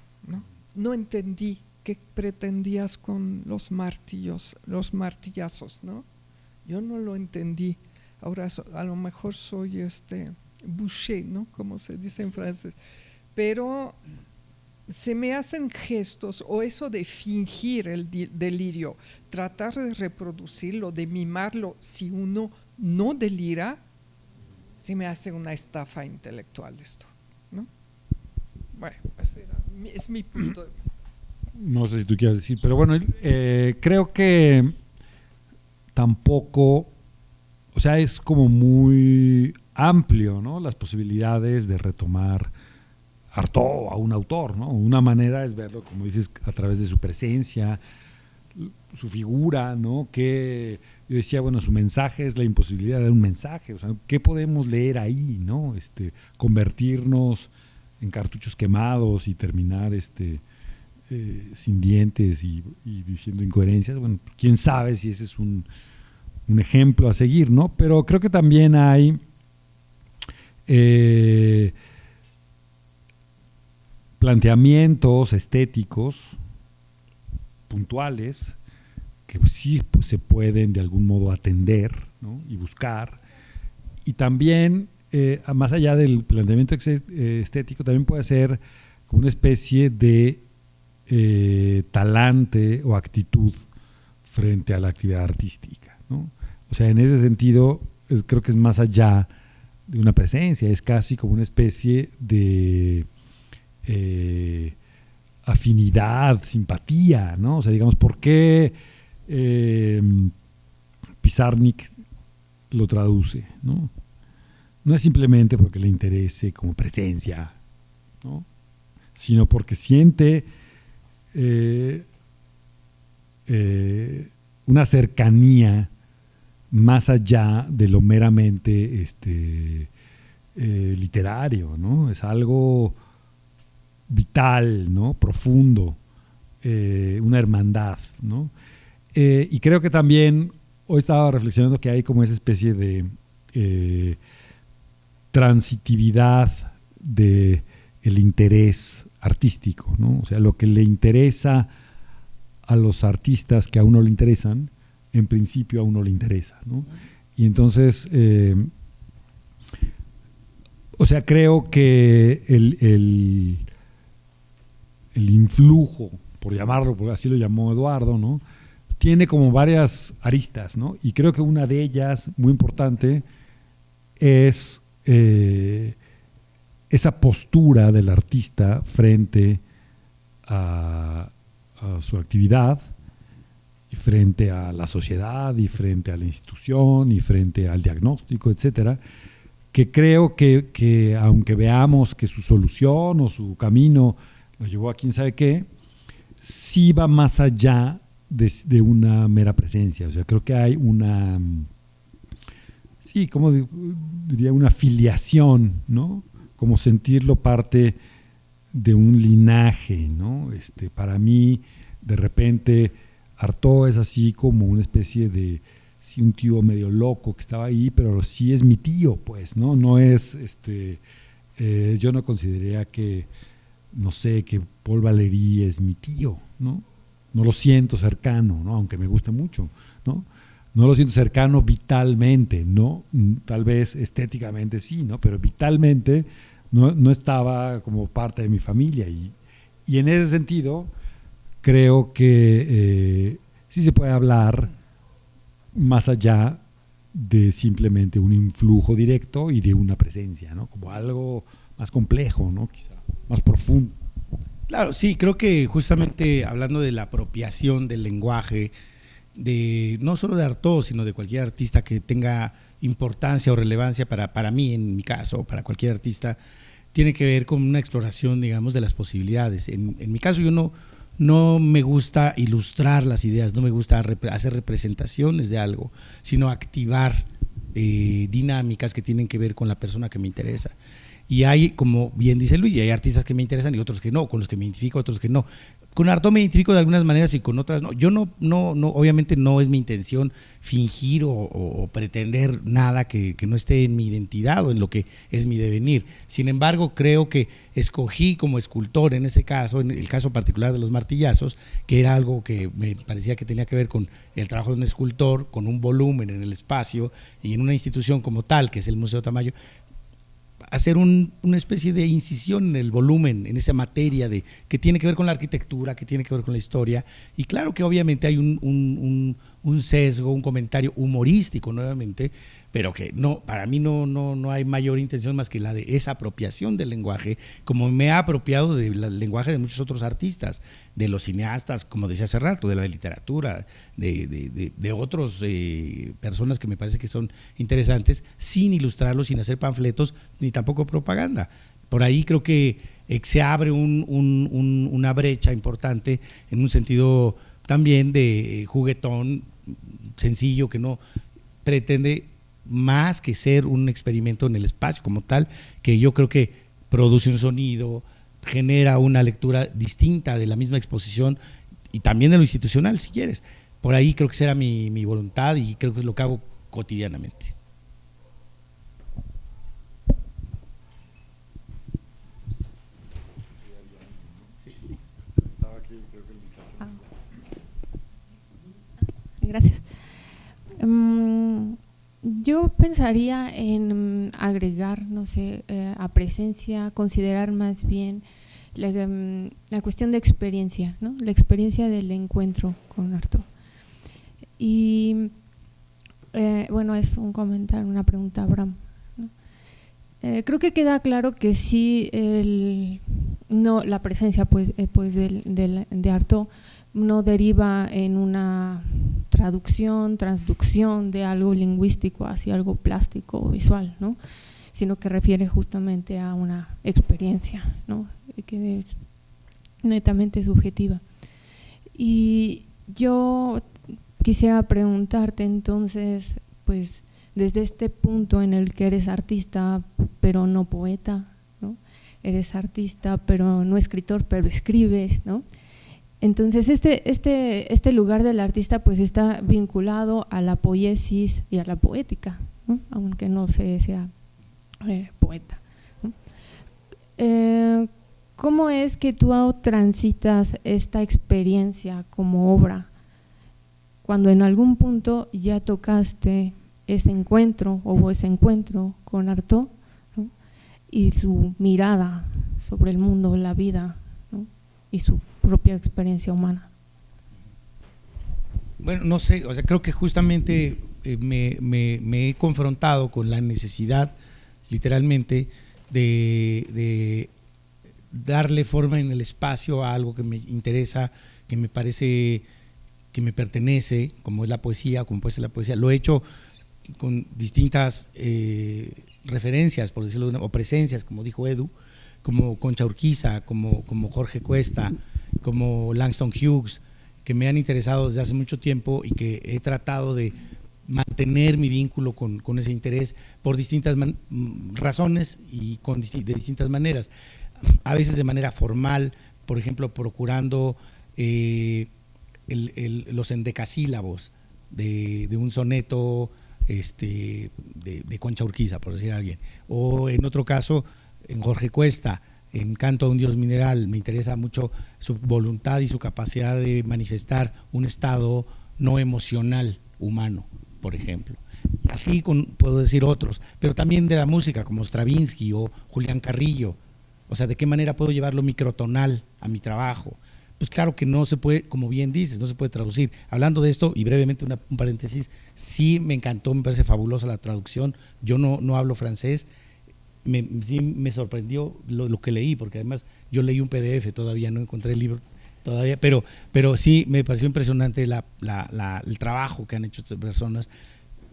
no entendí qué pretendías con los martillazos, ¿no? Yo no lo entendí. Ahora a lo mejor soy boucher, ¿no? Como se dice en francés, pero se me hacen gestos, o eso de fingir el delirio, tratar de reproducirlo, de mimarlo si uno no delira, se me hace una estafa intelectual esto, ¿no? Bueno, es mi punto de vista. No sé si tú quieres decir, pero bueno, creo que tampoco, o sea, es como muy amplio, ¿no? Las posibilidades de retomar Artaud a un autor, ¿no? Una manera es verlo, como dices, a través de su presencia, su figura, ¿no? Que yo decía, bueno, su mensaje es la imposibilidad de dar un mensaje, o sea, ¿qué podemos leer ahí, ¿no? Convertirnos en cartuchos quemados y terminar sin dientes y diciendo incoherencias. Bueno, quién sabe si ese es un ejemplo a seguir, ¿no? Pero creo que también hay planteamientos estéticos puntuales que sí, pues, se pueden de algún modo atender, ¿no? Y buscar. Y también, más allá del planteamiento estético, también puede ser como una especie de talante o actitud frente a la actividad artística, ¿no? O sea, en ese sentido, creo que es más allá de una presencia, es casi como una especie de afinidad, simpatía, ¿no? O sea, digamos, ¿por qué Pizarnik lo traduce, ¿no? No es simplemente porque le interese como presencia, ¿no? Sino porque siente una cercanía más allá de lo meramente literario, ¿no? Es algo vital, ¿no? Profundo, una hermandad, ¿no? Y creo que también hoy estaba reflexionando que hay como esa especie de transitividad de el interés artístico, ¿no? O sea, lo que le interesa a los artistas que a uno le interesan, en principio a uno le interesa, ¿no? Y entonces, o sea, creo que el influjo, por llamarlo, porque así lo llamó Eduardo, ¿no? Tiene como varias aristas, ¿no? Y creo que una de ellas, muy importante, es esa postura del artista frente a a su actividad, y frente a la sociedad, y frente a la institución, y frente al diagnóstico, etcétera, que creo que aunque veamos que su solución o su camino lo llevó a quién sabe qué, sí va más allá de una mera presencia. O sea, creo que hay una, sí, como diría, una filiación, ¿no? Como sentirlo parte de un linaje, ¿no? Para mí, de repente, Artaud es así como una especie de, sí, un tío medio loco que estaba ahí, pero sí es mi tío, pues, ¿no? No es, yo no consideraría que, no sé, que Paul Valéry es mi tío, ¿no? No lo siento cercano, ¿no? Aunque me guste mucho, ¿no? No lo siento cercano vitalmente, ¿no? Tal vez estéticamente sí, ¿no? Pero vitalmente no estaba como parte de mi familia. Y en ese sentido, creo que sí se puede hablar más allá de simplemente un influjo directo y de una presencia, ¿no? Como algo más complejo, ¿no? Quizá más profundo. Claro, sí, creo que justamente hablando de la apropiación del lenguaje, de no solo de Artaud, sino de cualquier artista que tenga importancia o relevancia para mí, en mi caso, para cualquier artista, tiene que ver con una exploración, digamos, de las posibilidades. En mi caso, yo no me gusta ilustrar las ideas, no me gusta hacer representaciones de algo, sino activar dinámicas que tienen que ver con la persona que me interesa. Y hay, como bien dice Luis, hay artistas que me interesan y otros que no, con los que me identifico, otros que no. Con Artaud me identifico de algunas maneras y con otras no. Yo no, obviamente no es mi intención fingir o pretender nada que no esté en mi identidad o en lo que es mi devenir. Sin embargo, creo que escogí como escultor en ese caso, en el caso particular de los martillazos, que era algo que me parecía que tenía que ver con el trabajo de un escultor, con un volumen en el espacio y en una institución como tal, que es el Museo Tamayo, hacer una especie de incisión en el volumen, en esa materia que tiene que ver con la arquitectura, que tiene que ver con la historia, y claro que obviamente hay un sesgo, un comentario humorístico nuevamente, pero que no, para mí no hay mayor intención más que la de esa apropiación del lenguaje, como me ha apropiado del lenguaje de muchos otros artistas, de los cineastas, como decía hace rato, de la literatura, de otros personas que me parece que son interesantes, sin ilustrarlos, sin hacer panfletos, ni tampoco propaganda. Por ahí creo que se abre una brecha importante en un sentido también de juguetón, sencillo, que no pretende más que ser un experimento en el espacio como tal, que yo creo que produce un sonido, genera una lectura distinta de la misma exposición y también de lo institucional, si quieres. Por ahí creo que será mi voluntad y creo que es lo que hago cotidianamente. Gracias. Yo pensaría en agregar, no sé, a presencia, considerar más bien la cuestión de experiencia, ¿no? La experiencia del encuentro con Artaud. Y bueno, es un comentario, una pregunta a Abraham, ¿no? Creo que queda claro que sí, la presencia pues de Artaud no deriva en una traducción, transducción de algo lingüístico hacia algo plástico o visual, ¿no? Sino que refiere justamente a una experiencia, ¿no? Que es netamente subjetiva. Y yo quisiera preguntarte entonces, pues desde este punto en el que eres artista pero no poeta, ¿no? Eres artista pero no escritor, pero escribes, ¿no? Entonces este lugar del artista pues está vinculado a la poiesis y a la poética, ¿no? Aunque no sea poeta, ¿no? ¿Cómo es que tú transitas esta experiencia como obra cuando en algún punto ya tocaste ese encuentro con Artaud, ¿no? Y su mirada sobre el mundo, la vida, ¿no? Y su propia experiencia humana? Bueno, no sé, o sea, creo que justamente me he confrontado con la necesidad, literalmente, de darle forma en el espacio a algo que me interesa, que me parece que me pertenece, como es la poesía, como puede ser la poesía. Lo he hecho con distintas referencias, por decirlo de una, o presencias, como dijo Edu, como Concha Urquiza, como Jorge Cuesta, como Langston Hughes, que me han interesado desde hace mucho tiempo y que he tratado de mantener mi vínculo con ese interés por distintas razones y de distintas maneras. A veces de manera formal, por ejemplo, procurando los endecasílabos de un soneto de Concha Urquiza, por decir a alguien. O en otro caso, en Jorge Cuesta, en Canto a un Dios Mineral, me interesa mucho su voluntad y su capacidad de manifestar un estado no emocional humano, por ejemplo. Así puedo decir otros, pero también de la música, como Stravinsky o Julián Carrillo. O sea, ¿de qué manera puedo llevarlo microtonal a mi trabajo? Pues claro que no se puede, como bien dices, no se puede traducir. Hablando de esto, y brevemente un paréntesis, sí me encantó, me parece fabulosa la traducción. Yo no hablo francés, sí me sorprendió lo que leí, porque además yo leí un PDF, todavía no encontré el libro, todavía, pero sí me pareció impresionante el trabajo que han hecho estas personas,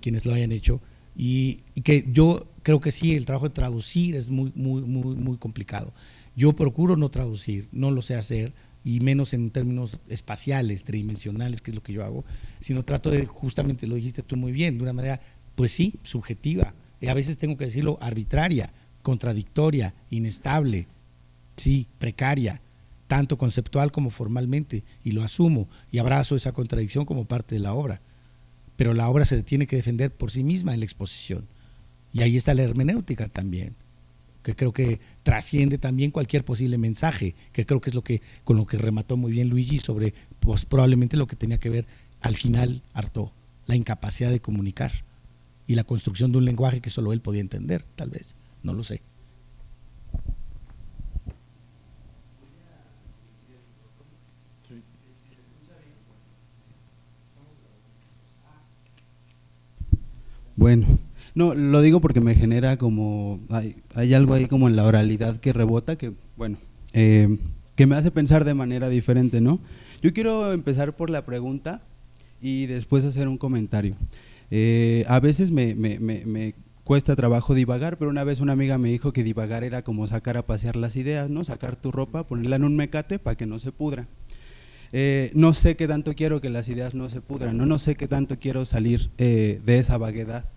quienes lo hayan hecho, y que yo creo que sí, el trabajo de traducir es muy complicado. Yo procuro no traducir, no lo sé hacer, y menos en términos espaciales, tridimensionales, que es lo que yo hago, sino trato de, justamente lo dijiste tú muy bien, de una manera, pues sí, subjetiva, y a veces tengo que decirlo, arbitraria, contradictoria, inestable, sí, precaria, tanto conceptual como formalmente, y lo asumo y abrazo esa contradicción como parte de la obra, pero la obra se tiene que defender por sí misma en la exposición, y ahí está la hermenéutica también, que creo que trasciende también cualquier posible mensaje, que creo que es con lo que remató muy bien Luigi sobre pues, probablemente lo que tenía que ver al final Artaud, la incapacidad de comunicar y la construcción de un lenguaje que solo él podía entender, tal vez, no lo sé. Bueno, no, lo digo porque me genera como, hay algo ahí como en la oralidad que rebota, que bueno, que me hace pensar de manera diferente, ¿no? Yo quiero empezar por la pregunta y después hacer un comentario. A veces me cuesta trabajo divagar, pero una vez una amiga me dijo que divagar era como sacar a pasear las ideas, ¿no? Sacar tu ropa, ponerla en un mecate para que no se pudra. No sé qué tanto quiero que las ideas no se pudran, no sé qué tanto quiero salir de esa vaguedad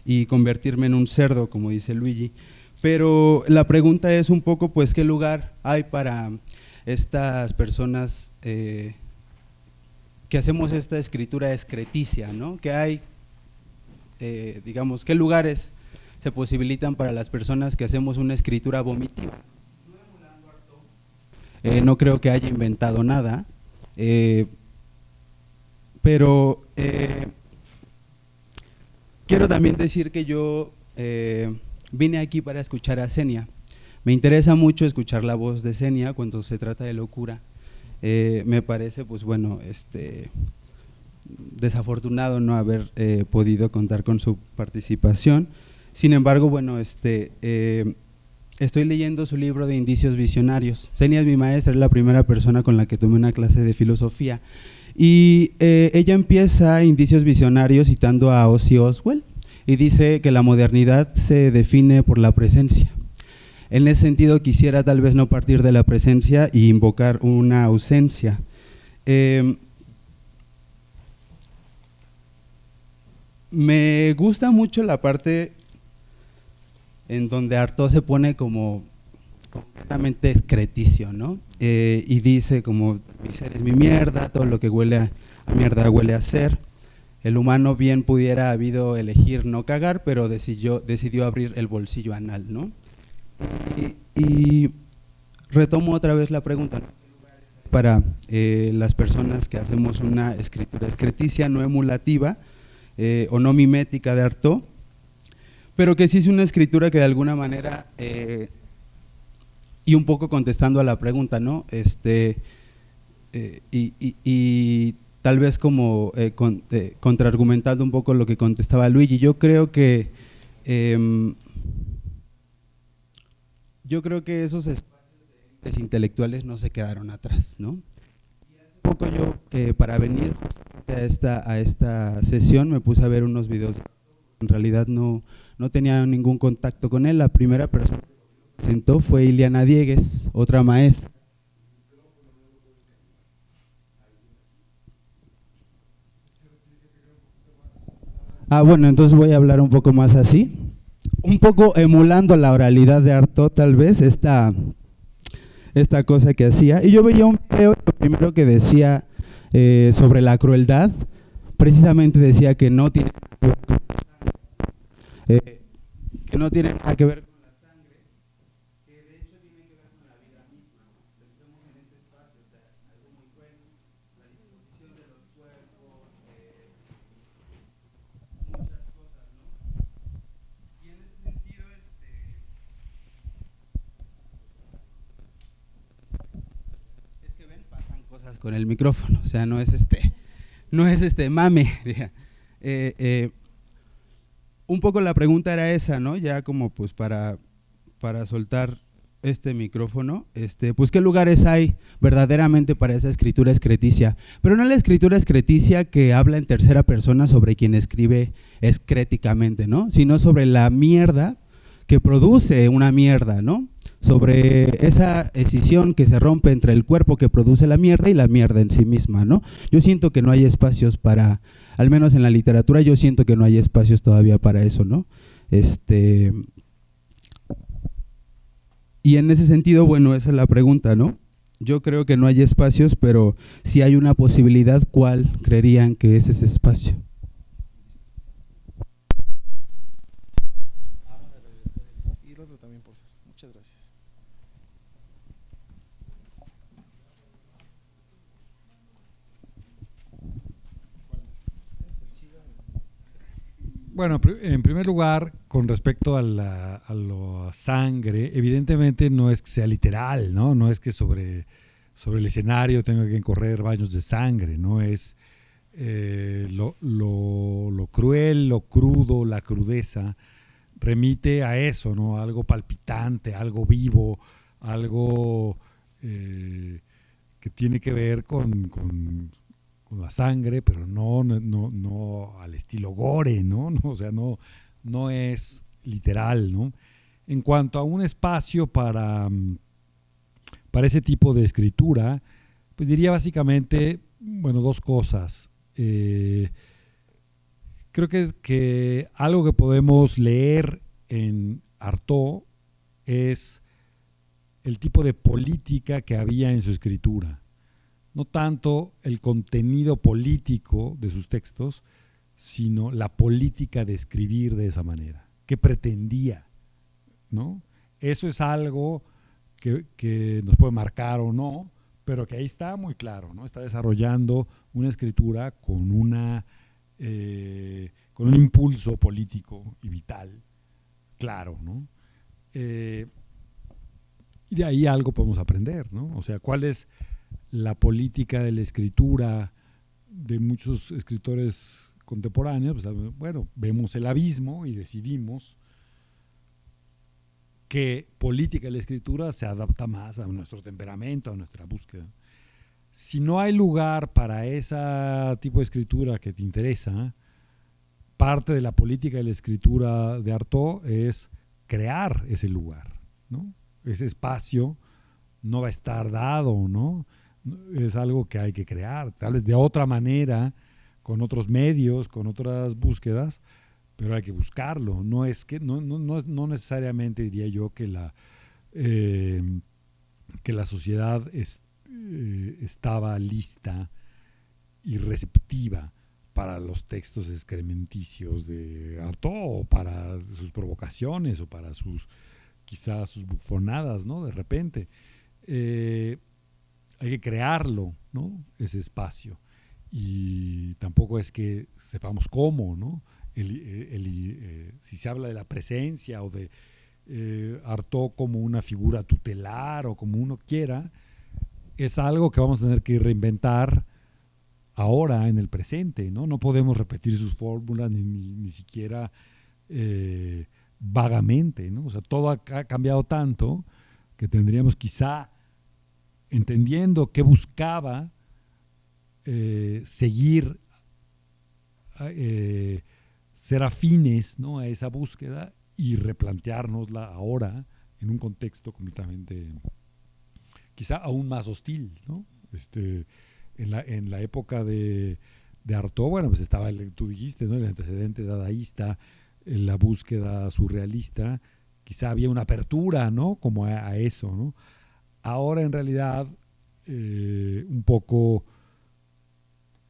y convertirme en un cerdo, como dice Luigi. Pero la pregunta es un poco, pues, ¿qué lugar hay para estas personas que hacemos esta escritura excreticia, ¿no? ¿Qué hay, digamos, qué lugares se posibilitan para las personas que hacemos una escritura vomitiva? No creo que haya inventado nada, pero quiero también decir que yo vine aquí para escuchar a Xenia. Me interesa mucho escuchar la voz de Xenia cuando se trata de locura. Me parece, pues bueno, desafortunado no haber podido contar con su participación. Sin embargo, bueno, estoy leyendo su libro de Indicios Visionarios. Xenia es mi maestra, es la primera persona con la que tomé una clase de filosofía. Y ella empieza Indicios Visionarios citando a Ozzy Osbourne y dice que la modernidad se define por la presencia. En ese sentido quisiera tal vez no partir de la presencia y invocar una ausencia. Me gusta mucho la parte en donde Artaud se pone como completamente excreticio, ¿no? Y dice como, mi ser es mi mierda, todo lo que huele a mierda huele a ser. El humano bien pudiera habido elegir no cagar, pero decidió abrir el bolsillo anal, ¿no? Y retomo otra vez la pregunta, ¿no? Para las personas que hacemos una escritura excreticia, no emulativa o no mimética de Artaud, pero que sí es una escritura que de alguna manera, y un poco contestando a la pregunta, ¿no? Y tal vez como contraargumentando un poco lo que contestaba Luigi, yo creo que esos espacios intelectuales no se quedaron atrás, ¿no? Y hace poco yo, para venir a esta sesión, me puse a ver unos videos. En realidad no tenía ningún contacto con él. La primera persona que me presentó fue Ileana Diegues, otra maestra. Bueno, entonces voy a hablar un poco más así. Un poco emulando la oralidad de Artaud, tal vez, esta cosa que hacía. Y yo veía un video, lo primero que decía sobre la crueldad, precisamente decía que no tiene nada que ver con la sangre, que de hecho tiene que ver con la vida misma, ¿no? Estamos en este espacio, o sea, algo muy cruel, la disposición de los cuerpos, muchas cosas, ¿no? Y en ese sentido, es que ven, pasan cosas con el micrófono, o sea, no es mame. Un poco la pregunta era esa, ¿no? Ya como pues para soltar este micrófono, pues qué lugares hay verdaderamente para esa escritura excreticia, pero no la escritura excreticia que habla en tercera persona sobre quien escribe excréticamente, ¿no? Sino sobre la mierda que produce una mierda, ¿no? Sobre esa escisión que se rompe entre el cuerpo que produce la mierda y la mierda en sí misma, ¿no? Yo siento que no hay espacios para, al menos en la literatura, yo siento que no hay espacios todavía para eso, ¿no? Y en ese sentido, bueno, esa es la pregunta, ¿no? Yo creo que no hay espacios, pero si hay una posibilidad, ¿cuál creerían que es ese espacio? Y el otro también, por favor. Muchas gracias. Bueno, en primer lugar, con respecto a la sangre, evidentemente no es que sea literal, ¿no? No es que sobre el escenario tenga que correr baños de sangre, no es lo cruel, lo crudo, la crudeza, remite a eso, ¿no? Algo palpitante, algo vivo, algo que tiene que ver con la sangre, pero no al estilo gore, ¿no? O sea, no es literal, ¿no? En cuanto a un espacio para ese tipo de escritura, pues diría básicamente, bueno, dos cosas. Creo que algo que podemos leer en Artaud es el tipo de política que había en su escritura. No tanto el contenido político de sus textos, sino la política de escribir de esa manera, que pretendía, ¿no? Eso es algo que nos puede marcar o no, pero que ahí está muy claro, ¿no? Está desarrollando una escritura con un impulso político y vital, claro, ¿no? Y de ahí algo podemos aprender, ¿no? O sea, ¿cuál es la política de la escritura de muchos escritores contemporáneos? Pues, bueno, vemos el abismo y decidimos qué política de la escritura se adapta más a nuestro temperamento, a nuestra búsqueda. Si no hay lugar para ese tipo de escritura que te interesa, parte de la política de la escritura de Artaud es crear ese lugar, ¿no? Ese espacio no va a estar dado, ¿no? Es algo que hay que crear, tal vez de otra manera, con otros medios, con otras búsquedas, pero hay que buscarlo. No necesariamente diría yo que la sociedad estaba lista y receptiva para los textos excrementicios de Artaud, o para sus provocaciones, o para quizás sus bufonadas, ¿no? De repente. Hay que crearlo, ¿no? Ese espacio. Y tampoco es que sepamos cómo, ¿no? Si se habla de la presencia o de Artaud como una figura tutelar o como uno quiera, es algo que vamos a tener que reinventar ahora, en el presente, ¿no? No podemos repetir sus fórmulas ni siquiera vagamente, ¿no? O sea, todo ha cambiado tanto que tendríamos quizá, entendiendo qué buscaba seguir, ser afines, ¿no?, a esa búsqueda y replanteárnosla ahora en un contexto completamente, quizá aún más hostil, ¿no? En la época de Artaud, bueno, pues estaba, tú dijiste, ¿no?, el antecedente dadaísta, la búsqueda surrealista, quizá había una apertura, ¿no?, como a eso, ¿no? Ahora en realidad un poco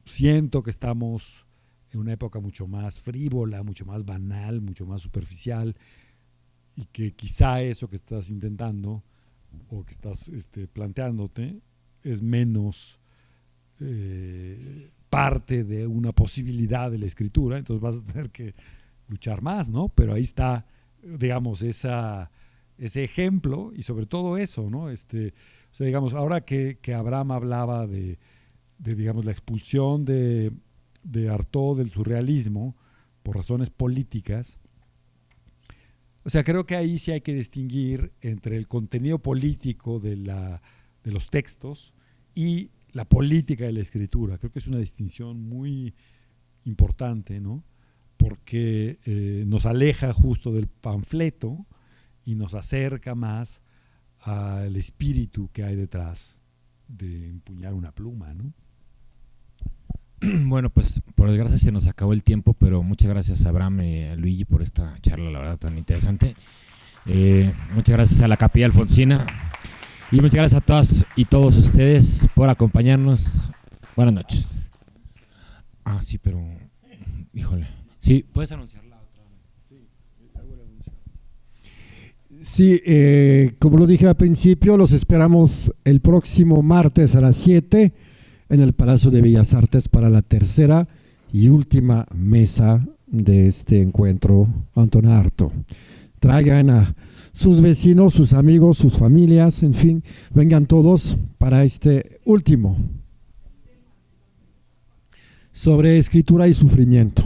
siento que estamos en una época mucho más frívola, mucho más banal, mucho más superficial, y que quizá eso que estás intentando o que estás planteándote es menos parte de una posibilidad de la escritura, entonces vas a tener que luchar más, ¿no? Pero ahí está, digamos, ese ejemplo y sobre todo eso, ¿no? O sea, digamos, ahora que Abraham hablaba de digamos, la expulsión de Artaud del surrealismo por razones políticas, o sea, creo que ahí sí hay que distinguir entre el contenido político de los textos y la política de la escritura. Creo que es una distinción muy importante, ¿no? Porque nos aleja justo del panfleto y nos acerca más al espíritu que hay detrás de empuñar una pluma, ¿no? Bueno, pues por desgracia se nos acabó el tiempo, pero muchas gracias a Abraham y a Luigi por esta charla, la verdad, tan interesante. Muchas gracias a la Capilla Alfonsina y muchas gracias a todas y todos ustedes por acompañarnos. Buenas noches. Ah, sí, pero... Híjole. Sí, ¿puedes anunciarla otra vez? Sí, hago el anuncio. Sí, como lo dije al principio, los esperamos el próximo martes a las 7 en el Palacio de Bellas Artes para la tercera y última mesa de este encuentro Anton Artaud. Traigan a sus vecinos, sus amigos, sus familias, en fin, vengan todos para este último sobre escritura y sufrimiento.